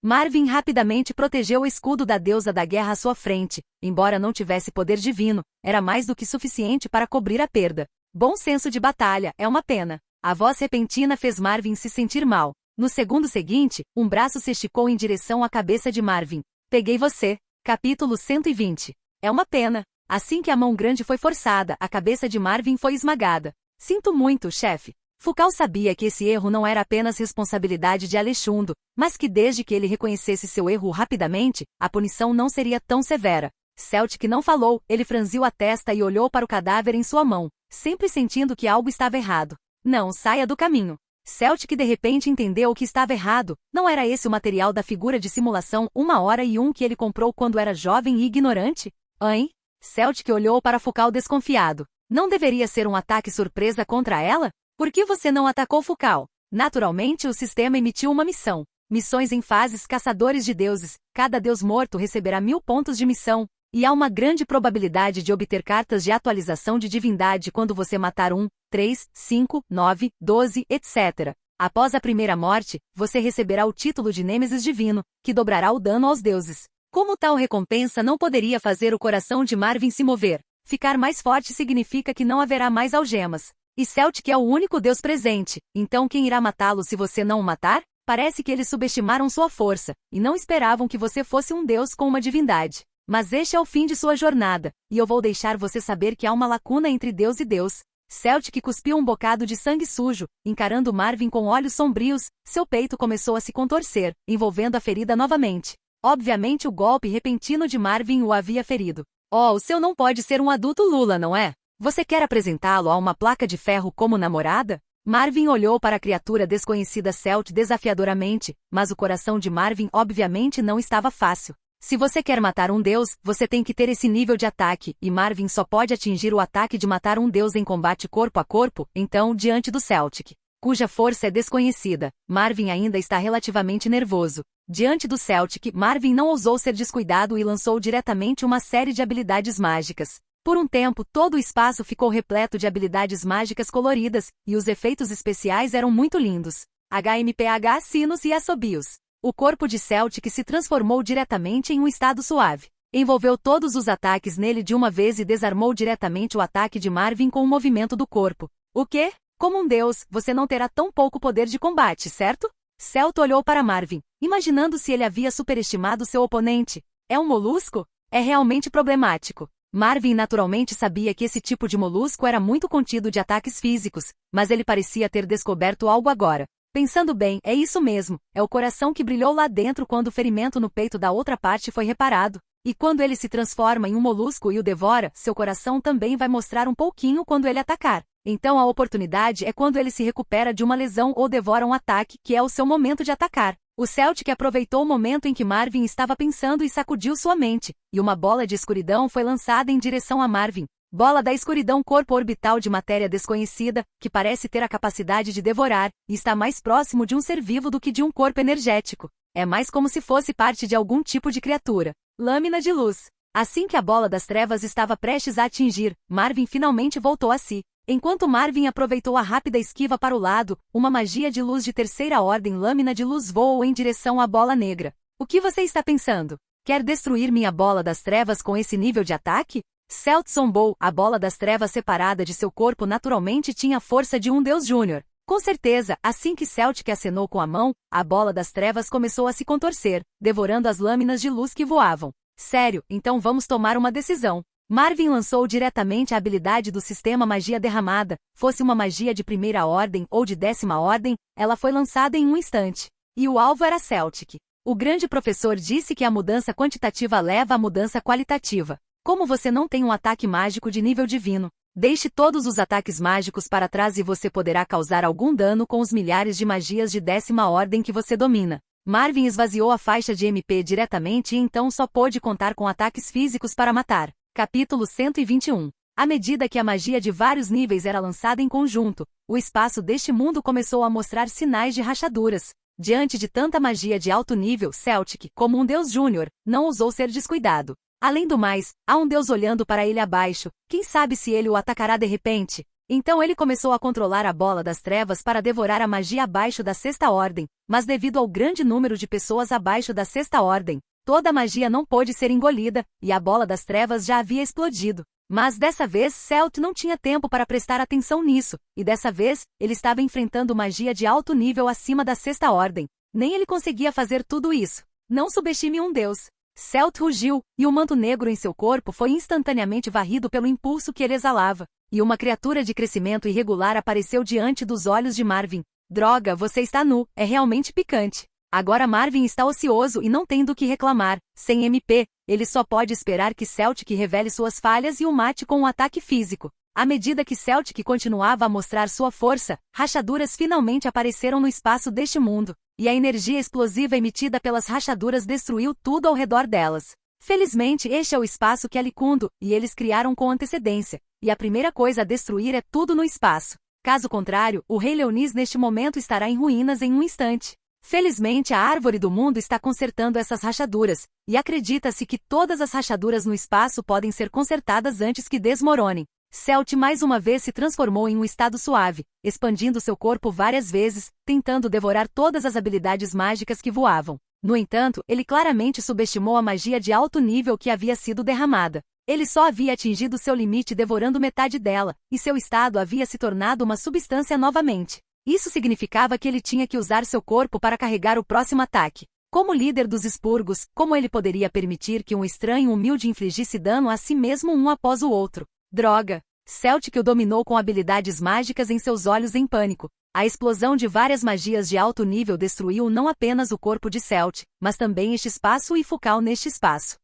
B: Marvin rapidamente protegeu o escudo da deusa da guerra à sua frente. Embora não tivesse poder divino, era mais do que suficiente para cobrir a perda. Bom senso de batalha, é uma pena. A voz repentina fez Marvin se sentir mal. No segundo seguinte, um braço se esticou em direção à cabeça de Marvin. Peguei você. Capítulo 120. É uma pena. Assim que a mão grande foi forçada, a cabeça de Marvin foi esmagada. Sinto muito, chefe. Foucault sabia que esse erro não era apenas responsabilidade de Alexandre, mas que desde que ele reconhecesse seu erro rapidamente, a punição não seria tão severa. Celtic não falou, ele franziu a testa e olhou para o cadáver em sua mão, sempre sentindo que algo estava errado. Não saia do caminho. Celtic de repente entendeu o que estava errado. Não era esse o material da figura de simulação 1 hora e 1 que ele comprou quando era jovem e ignorante? Hein? Celtic olhou para Foucault desconfiado. Não deveria ser um ataque surpresa contra ela? Por que você não atacou Foucault? Naturalmente o sistema emitiu uma missão. Missões em fases caçadores de deuses. Cada deus morto receberá 1000 pontos de missão. E há uma grande probabilidade de obter cartas de atualização de divindade quando você matar 1, 3, 5, 9, 12, etc. Após a primeira morte, você receberá o título de Nêmesis divino, que dobrará o dano aos deuses. Como tal recompensa não poderia fazer o coração de Marvin se mover? Ficar mais forte significa que não haverá mais algemas. E Celtic é o único deus presente, então quem irá matá-lo se você não o matar? Parece que eles subestimaram sua força, e não esperavam que você fosse um deus com uma divindade. Mas este é o fim de sua jornada, e eu vou deixar você saber que há uma lacuna entre Deus e Deus. Celtic cuspiu um bocado de sangue sujo, encarando Marvin com olhos sombrios, seu peito começou a se contorcer, envolvendo a ferida novamente. Obviamente o golpe repentino de Marvin o havia ferido. Oh, o seu não pode ser um adulto Lula, não é? Você quer apresentá-lo a uma placa de ferro como namorada? Marvin olhou para a criatura desconhecida Celtic desafiadoramente, mas o coração de Marvin obviamente não estava fácil. Se você quer matar um deus, você tem que ter esse nível de ataque, e Marvin só pode atingir o ataque de matar um deus em combate corpo a corpo, então, diante do Celtic, cuja força é desconhecida, Marvin ainda está relativamente nervoso. Diante do Celtic, Marvin não ousou ser descuidado e lançou diretamente uma série de habilidades mágicas. Por um tempo, todo o espaço ficou repleto de habilidades mágicas coloridas, e os efeitos especiais eram muito lindos. HMPH, sinos e assobios. O corpo de Celtic se transformou diretamente em um estado suave. Envolveu todos os ataques nele de uma vez e desarmou diretamente o ataque de Marvin com o movimento do corpo. O quê? Como um deus, você não terá tão pouco poder de combate, certo? Celt olhou para Marvin, imaginando se ele havia superestimado seu oponente. É um molusco? É realmente problemático. Marvin naturalmente sabia que esse tipo de molusco era muito contido de ataques físicos, mas ele parecia ter descoberto algo agora. Pensando bem, é isso mesmo, é o coração que brilhou lá dentro quando o ferimento no peito da outra parte foi reparado. E quando ele se transforma em um molusco e o devora, seu coração também vai mostrar um pouquinho quando ele atacar. Então a oportunidade é quando ele se recupera de uma lesão ou devora um ataque, que é o seu momento de atacar. O Celtic aproveitou o momento em que Marvin estava pensando e sacudiu sua mente, e uma bola de escuridão foi lançada em direção a Marvin. Bola da escuridão, corpo orbital de matéria desconhecida, que parece ter a capacidade de devorar, e está mais próximo de um ser vivo do que de um corpo energético. É mais como se fosse parte de algum tipo de criatura. Lâmina de luz. Assim que a bola das trevas estava prestes a atingir, Marvin finalmente voltou a si. Enquanto Marvin aproveitou a rápida esquiva para o lado, uma magia de luz de terceira ordem, lâmina de luz, voou em direção à bola negra. O que você está pensando? Quer destruir minha bola das trevas com esse nível de ataque? Celt zombou, a bola das trevas separada de seu corpo naturalmente tinha a força de um deus júnior. Com certeza, assim que Celtic acenou com a mão, a bola das trevas começou a se contorcer, devorando as lâminas de luz que voavam. Sério, então vamos tomar uma decisão. Marvin lançou diretamente a habilidade do sistema magia derramada, fosse uma magia de primeira ordem ou de 10ª ordem, ela foi lançada em um instante. E o alvo era Celtic. O grande professor disse que a mudança quantitativa leva à mudança qualitativa. Como você não tem um ataque mágico de nível divino, deixe todos os ataques mágicos para trás e você poderá causar algum dano com os milhares de magias de 10ª ordem que você domina. Marvin esvaziou a faixa de MP diretamente e então só pôde contar com ataques físicos para matar. Capítulo 121. À medida que a magia de vários níveis era lançada em conjunto, o espaço deste mundo começou a mostrar sinais de rachaduras. Diante de tanta magia de alto nível, Celtic, como um deus júnior, não ousou ser descuidado. Além do mais, há um deus olhando para ele abaixo, quem sabe se ele o atacará de repente? Então ele começou a controlar a bola das trevas para devorar a magia abaixo da 6ª ordem, mas devido ao grande número de pessoas abaixo da 6ª ordem, toda a magia não pôde ser engolida, e a bola das trevas já havia explodido. Mas dessa vez Celt não tinha tempo para prestar atenção nisso, e dessa vez, ele estava enfrentando magia de alto nível acima da 6ª ordem. Nem ele conseguia fazer tudo isso. Não subestime um deus. Celt rugiu, e o manto negro em seu corpo foi instantaneamente varrido pelo impulso que ele exalava, e uma criatura de crescimento irregular apareceu diante dos olhos de Marvin. Droga, você está nu, é realmente picante. Agora Marvin está ocioso e não tem do que reclamar. Sem MP, ele só pode esperar que Celtic revele suas falhas e o mate com um ataque físico. À medida que Celtic continuava a mostrar sua força, rachaduras finalmente apareceram no espaço deste mundo, e a energia explosiva emitida pelas rachaduras destruiu tudo ao redor delas. Felizmente este é o espaço que é licundo, e eles criaram com antecedência, e a primeira coisa a destruir é tudo no espaço. Caso contrário, o Rei Leonis neste momento estará em ruínas em um instante. Felizmente a árvore do mundo está consertando essas rachaduras, e acredita-se que todas as rachaduras no espaço podem ser consertadas antes que desmoronem. Celt mais uma vez se transformou em um estado suave, expandindo seu corpo várias vezes, tentando devorar todas as habilidades mágicas que voavam. No entanto, ele claramente subestimou a magia de alto nível que havia sido derramada. Ele só havia atingido seu limite devorando metade dela, e seu estado havia se tornado uma substância novamente. Isso significava que ele tinha que usar seu corpo para carregar o próximo ataque. Como líder dos expurgos, como ele poderia permitir que um estranho humilde infligisse dano a si mesmo um após o outro? Droga! Celtic o dominou com habilidades mágicas em seus olhos em pânico. A explosão de várias magias de alto nível destruiu não apenas o corpo de Celt, mas também este espaço e Fukal neste espaço.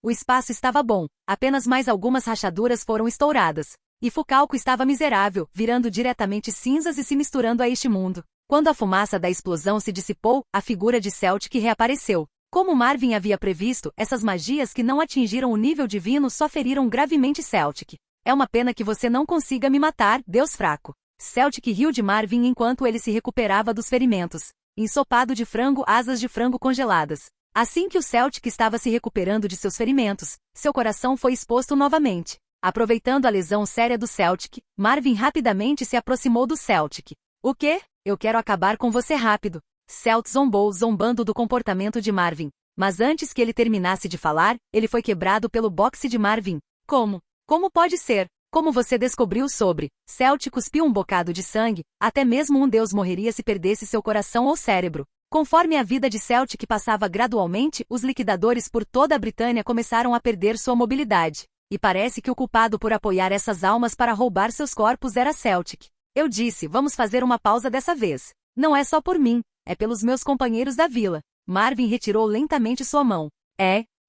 B: O espaço estava bom, apenas mais algumas rachaduras foram estouradas. E Fukal estava miserável, virando diretamente cinzas e se misturando a este mundo. Quando a fumaça da explosão se dissipou, a figura de Celtic reapareceu. Como Marvin havia previsto, essas magias que não atingiram o nível divino só feriram gravemente Celtic. É uma pena que você não consiga me matar, Deus fraco. Celtic riu de Marvin enquanto ele se recuperava dos ferimentos. Ensopado de frango, asas de frango congeladas. Assim que o Celtic estava se recuperando de seus ferimentos, seu coração foi exposto novamente. Aproveitando a lesão séria do Celtic, Marvin rapidamente se aproximou do Celtic. O quê? Eu quero acabar com você rápido. Celt zombou, zombando do comportamento de Marvin. Mas antes que ele terminasse de falar, ele foi quebrado pelo boxe de Marvin. Como? Como pode ser? Como você descobriu sobre? Celt cuspiu um bocado de sangue, até mesmo um deus morreria se perdesse seu coração ou cérebro. Conforme a vida de Celtic passava gradualmente, os liquidadores por toda a Britânia começaram a perder sua mobilidade. E parece que o culpado por apoiar essas almas para roubar seus corpos era Celtic. Eu disse, vamos fazer uma pausa dessa vez. Não é só por mim, é pelos meus companheiros da vila. Marvin retirou lentamente sua mão.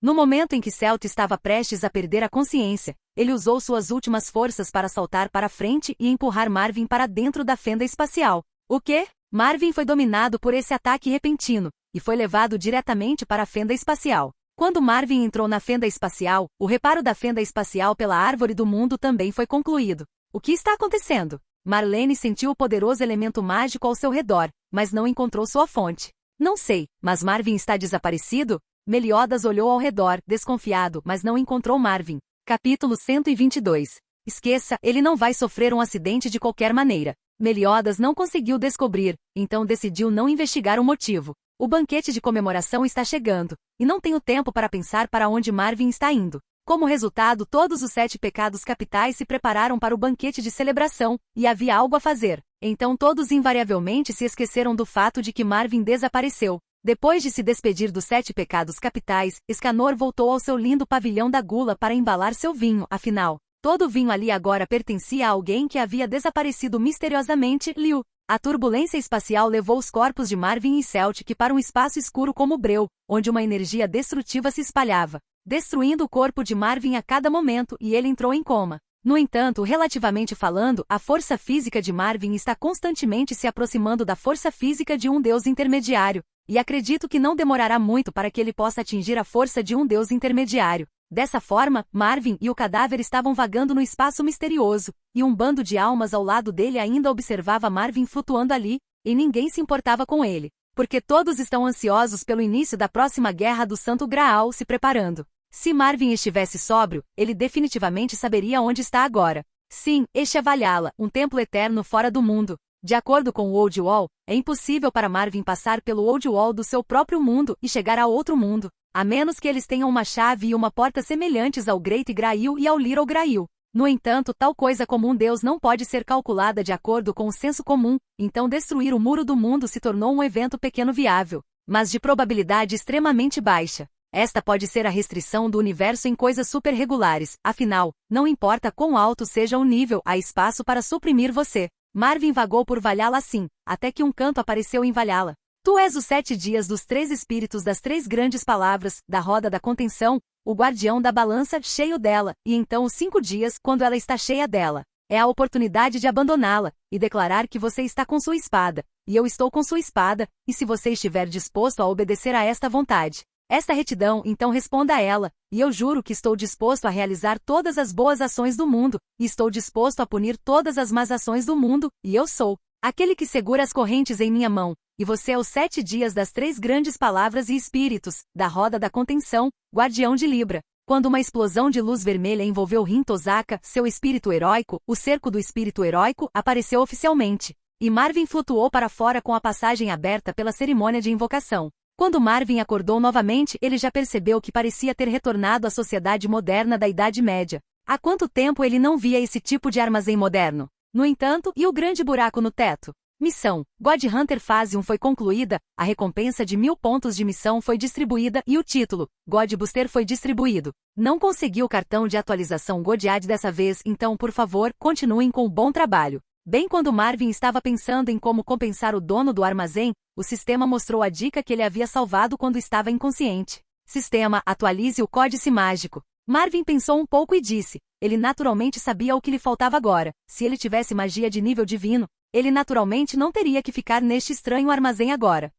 B: No momento em que Celt estava prestes a perder a consciência, ele usou suas últimas forças para saltar para frente e empurrar Marvin para dentro da fenda espacial. O quê? Marvin foi dominado por esse ataque repentino, e foi levado diretamente para a fenda espacial. Quando Marvin entrou na fenda espacial, o reparo da fenda espacial pela árvore do mundo também foi concluído. O que está acontecendo? Marlene sentiu o poderoso elemento mágico ao seu redor, mas não encontrou sua fonte. Não sei, mas Marvin está desaparecido? Meliodas olhou ao redor, desconfiado, mas não encontrou Marvin. Capítulo 122. Esqueça, ele não vai sofrer um acidente de qualquer maneira. Meliodas não conseguiu descobrir, então decidiu não investigar o motivo. O banquete de comemoração está chegando, e não tenho tempo para pensar para onde Marvin está indo. Como resultado, todos os 7 pecados capitais se prepararam para o banquete de celebração, e havia algo a fazer. Então todos invariavelmente se esqueceram do fato de que Marvin desapareceu. Depois de se despedir dos 7 pecados capitais, Escanor voltou ao seu lindo pavilhão da gula para embalar seu vinho, afinal, todo o vinho ali agora pertencia a alguém que havia desaparecido misteriosamente, Liu. A turbulência espacial levou os corpos de Marvin e Celtic para um espaço escuro como breu, onde uma energia destrutiva se espalhava, destruindo o corpo de Marvin a cada momento, e ele entrou em coma. No entanto, relativamente falando, a força física de Marvin está constantemente se aproximando da força física de um deus intermediário, e acredito que não demorará muito para que ele possa atingir a força de um deus intermediário. Dessa forma, Marvin e o cadáver estavam vagando no espaço misterioso, e um bando de almas ao lado dele ainda observava Marvin flutuando ali, e ninguém se importava com ele, porque todos estão ansiosos pelo início da próxima Guerra do Santo Graal se preparando. Se Marvin estivesse sóbrio, ele definitivamente saberia onde está agora. Sim, este é Valhalla, um templo eterno fora do mundo. De acordo com o Old Wall, é impossível para Marvin passar pelo Old Wall do seu próprio mundo e chegar a outro mundo, a menos que eles tenham uma chave e uma porta semelhantes ao Great Grail e ao Little Grail. No entanto, tal coisa como um deus não pode ser calculada de acordo com o senso comum, então destruir o muro do mundo se tornou um evento pequeno viável, mas de probabilidade extremamente baixa. Esta pode ser a restrição do universo em coisas superregulares, afinal, não importa quão alto seja o nível, há espaço para suprimir você. Marvin vagou por Valhalla assim, até que um canto apareceu em Valhalla. Tu és os 7 dias dos 3 espíritos das 3 grandes palavras, da roda da contenção, o guardião da balança cheio dela, e então os 5 dias, quando ela está cheia dela. É a oportunidade de abandoná-la, e declarar que você está com sua espada, e eu estou com sua espada, e se você estiver disposto a obedecer a esta vontade, esta retidão, então responda a ela, e eu juro que estou disposto a realizar todas as boas ações do mundo, e estou disposto a punir todas as más ações do mundo, e eu sou aquele que segura as correntes em minha mão, e você é os 7 dias das 3 grandes palavras e espíritos, da roda da contenção, guardião de Libra. Quando uma explosão de luz vermelha envolveu Rin Tosaka, seu espírito heróico, o cerco do espírito heróico apareceu oficialmente, e Marvin flutuou para fora com a passagem aberta pela cerimônia de invocação. Quando Marvin acordou novamente, ele já percebeu que parecia ter retornado à sociedade moderna da Idade Média. Há quanto tempo ele não via esse tipo de armazém moderno? No entanto, e o grande buraco no teto? Missão God Hunter Fase 1 foi concluída, a recompensa de 1000 pontos de missão foi distribuída e o título, God Booster, foi distribuído. Não consegui o cartão de atualização Godiad dessa vez, então por favor, continuem com o bom trabalho. Bem quando Marvin estava pensando em como compensar o dono do armazém, o sistema mostrou a dica que ele havia salvado quando estava inconsciente. Sistema, atualize o códice mágico. Marvin pensou um pouco e disse, ele naturalmente sabia o que lhe faltava agora. Se ele tivesse magia de nível divino, ele naturalmente não teria que ficar neste estranho armazém agora.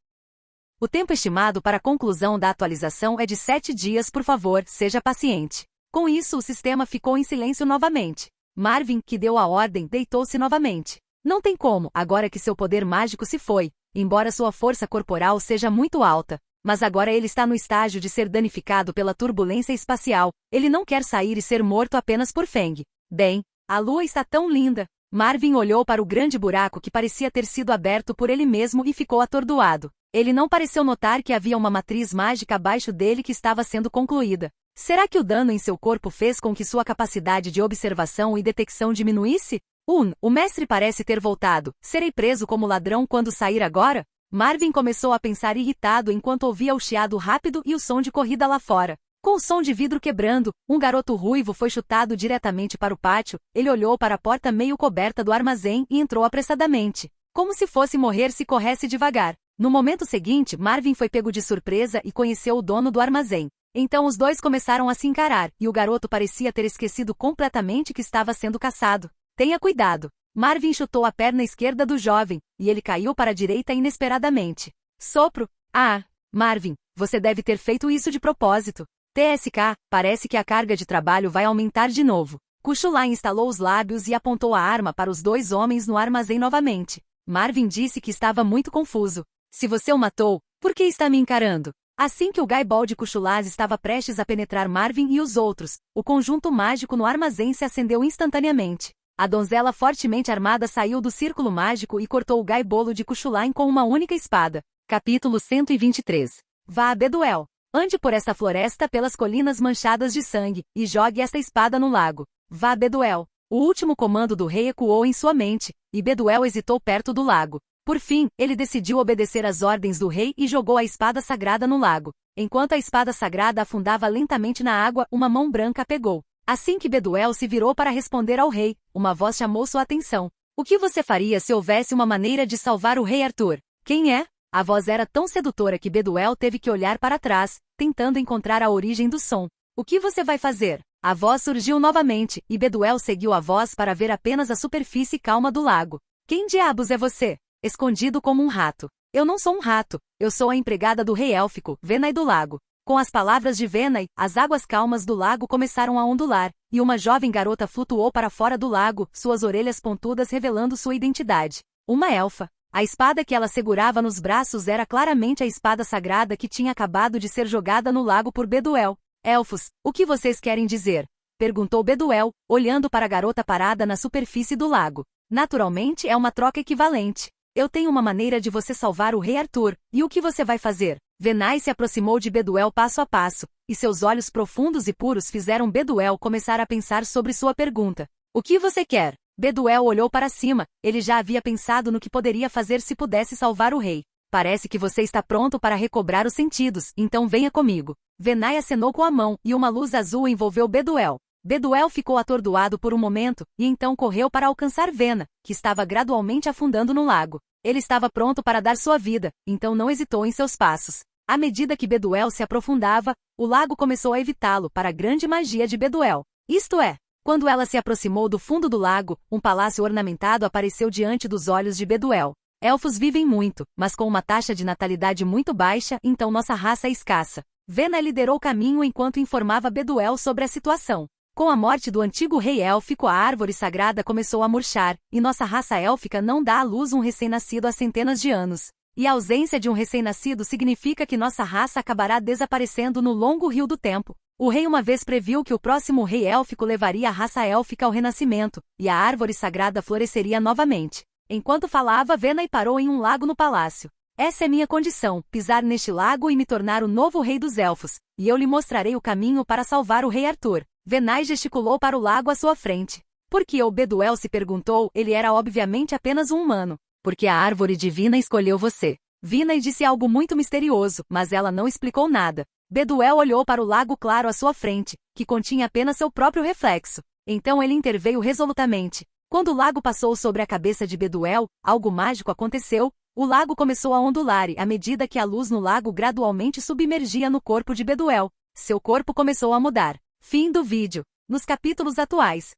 B: O tempo estimado para a conclusão da atualização é de 7 dias, por favor, seja paciente. Com isso, o sistema ficou em silêncio novamente. Marvin, que deu a ordem, deitou-se novamente. Não tem como, agora que seu poder mágico se foi, embora sua força corporal seja muito alta, mas agora ele está no estágio de ser danificado pela turbulência espacial, ele não quer sair e ser morto apenas por Feng. Bem, a lua está tão linda. Marvin olhou para o grande buraco que parecia ter sido aberto por ele mesmo e ficou atordoado. Ele não pareceu notar que havia uma matriz mágica abaixo dele que estava sendo concluída. Será que o dano em seu corpo fez com que sua capacidade de observação e detecção diminuísse? O mestre parece ter voltado. Serei preso como ladrão quando sair agora? Marvin começou a pensar irritado enquanto ouvia o chiado rápido e o som de corrida lá fora. Com o som de vidro quebrando, um garoto ruivo foi chutado diretamente para o pátio, ele olhou para a porta meio coberta do armazém e entrou apressadamente. Como se fosse morrer se corresse devagar. No momento seguinte, Marvin foi pego de surpresa e conheceu o dono do armazém. Então os dois começaram a se encarar, e o garoto parecia ter esquecido completamente que estava sendo caçado. Tenha cuidado. Marvin chutou a perna esquerda do jovem, e ele caiu para a direita inesperadamente. Sopro. Ah, Marvin, você deve ter feito isso de propósito. TSK, parece que a carga de trabalho vai aumentar de novo. Kuchulain instalou os lábios e apontou a arma para os 2 homens no armazém novamente. Marvin disse que estava muito confuso. Se você o matou, por que está me encarando? Assim que o Gaibol de Kuchulaz estava prestes a penetrar Marvin e os outros, o conjunto mágico no armazém se acendeu instantaneamente. A donzela fortemente armada saiu do círculo mágico e cortou o Gaibolo de Kuchulain com uma única espada. Capítulo 123. Vá a Beduel. Ande por esta floresta pelas colinas manchadas de sangue, e jogue esta espada no lago. Vá a Beduel. O último comando do rei ecoou em sua mente, e Beduel hesitou perto do lago. Por fim, ele decidiu obedecer às ordens do rei e jogou a espada sagrada no lago. Enquanto a espada sagrada afundava lentamente na água, uma mão branca a pegou. Assim que Beduel se virou para responder ao rei, uma voz chamou sua atenção. O que você faria se houvesse uma maneira de salvar o rei Arthur? Quem é? A voz era tão sedutora que Beduel teve que olhar para trás, tentando encontrar a origem do som. O que você vai fazer? A voz surgiu novamente, e Beduel seguiu a voz para ver apenas a superfície calma do lago. Quem diabos é você? Escondido como um rato. Eu não sou um rato, eu sou a empregada do rei élfico, Venai do lago. Com as palavras de Venai, as águas calmas do lago começaram a ondular, e uma jovem garota flutuou para fora do lago, suas orelhas pontudas revelando sua identidade. Uma elfa. A espada que ela segurava nos braços era claramente a espada sagrada que tinha acabado de ser jogada no lago por Beduel. Elfos, o que vocês querem dizer? Perguntou Beduel, olhando para a garota parada na superfície do lago. Naturalmente é uma troca equivalente. Eu tenho uma maneira de você salvar o rei Arthur, e o que você vai fazer? Venai se aproximou de Beduel passo a passo, e seus olhos profundos e puros fizeram Beduel começar a pensar sobre sua pergunta. O que você quer? Beduel olhou para cima, ele já havia pensado no que poderia fazer se pudesse salvar o rei. Parece que você está pronto para recobrar os sentidos, então venha comigo. Venai acenou com a mão, e uma luz azul envolveu Beduel. Beduel ficou atordoado por um momento, e então correu para alcançar Vena, que estava gradualmente afundando no lago. Ele estava pronto para dar sua vida, então não hesitou em seus passos. À medida que Beduel se aprofundava, o lago começou a evitá-lo para a grande magia de Beduel. Isto é, quando ela se aproximou do fundo do lago, um palácio ornamentado apareceu diante dos olhos de Beduel. Elfos vivem muito, mas com uma taxa de natalidade muito baixa, então nossa raça é escassa. Vena liderou o caminho enquanto informava Beduel sobre a situação. Com a morte do antigo rei élfico, a árvore sagrada começou a murchar, e nossa raça élfica não dá à luz um recém-nascido há centenas de anos. E a ausência de um recém-nascido significa que nossa raça acabará desaparecendo no longo rio do tempo. O rei uma vez previu que o próximo rei élfico levaria a raça élfica ao renascimento, e a árvore sagrada floresceria novamente. Enquanto falava, Vena parou em um lago no palácio. Essa é minha condição, pisar neste lago e me tornar o novo rei dos elfos, e eu lhe mostrarei o caminho para salvar o rei Arthur. Venai gesticulou para o lago à sua frente. Por que Beduel se perguntou, ele era obviamente apenas um humano. Porque a árvore divina escolheu você. Vina disse algo muito misterioso, mas ela não explicou nada. Beduel olhou para o lago claro à sua frente, que continha apenas seu próprio reflexo. Então ele interveio resolutamente. Quando o lago passou sobre a cabeça de Beduel, algo mágico aconteceu. O lago começou a ondular e, à medida que a luz no lago gradualmente submergia no corpo de Beduel, seu corpo começou a mudar. Fim do vídeo. Nos capítulos atuais,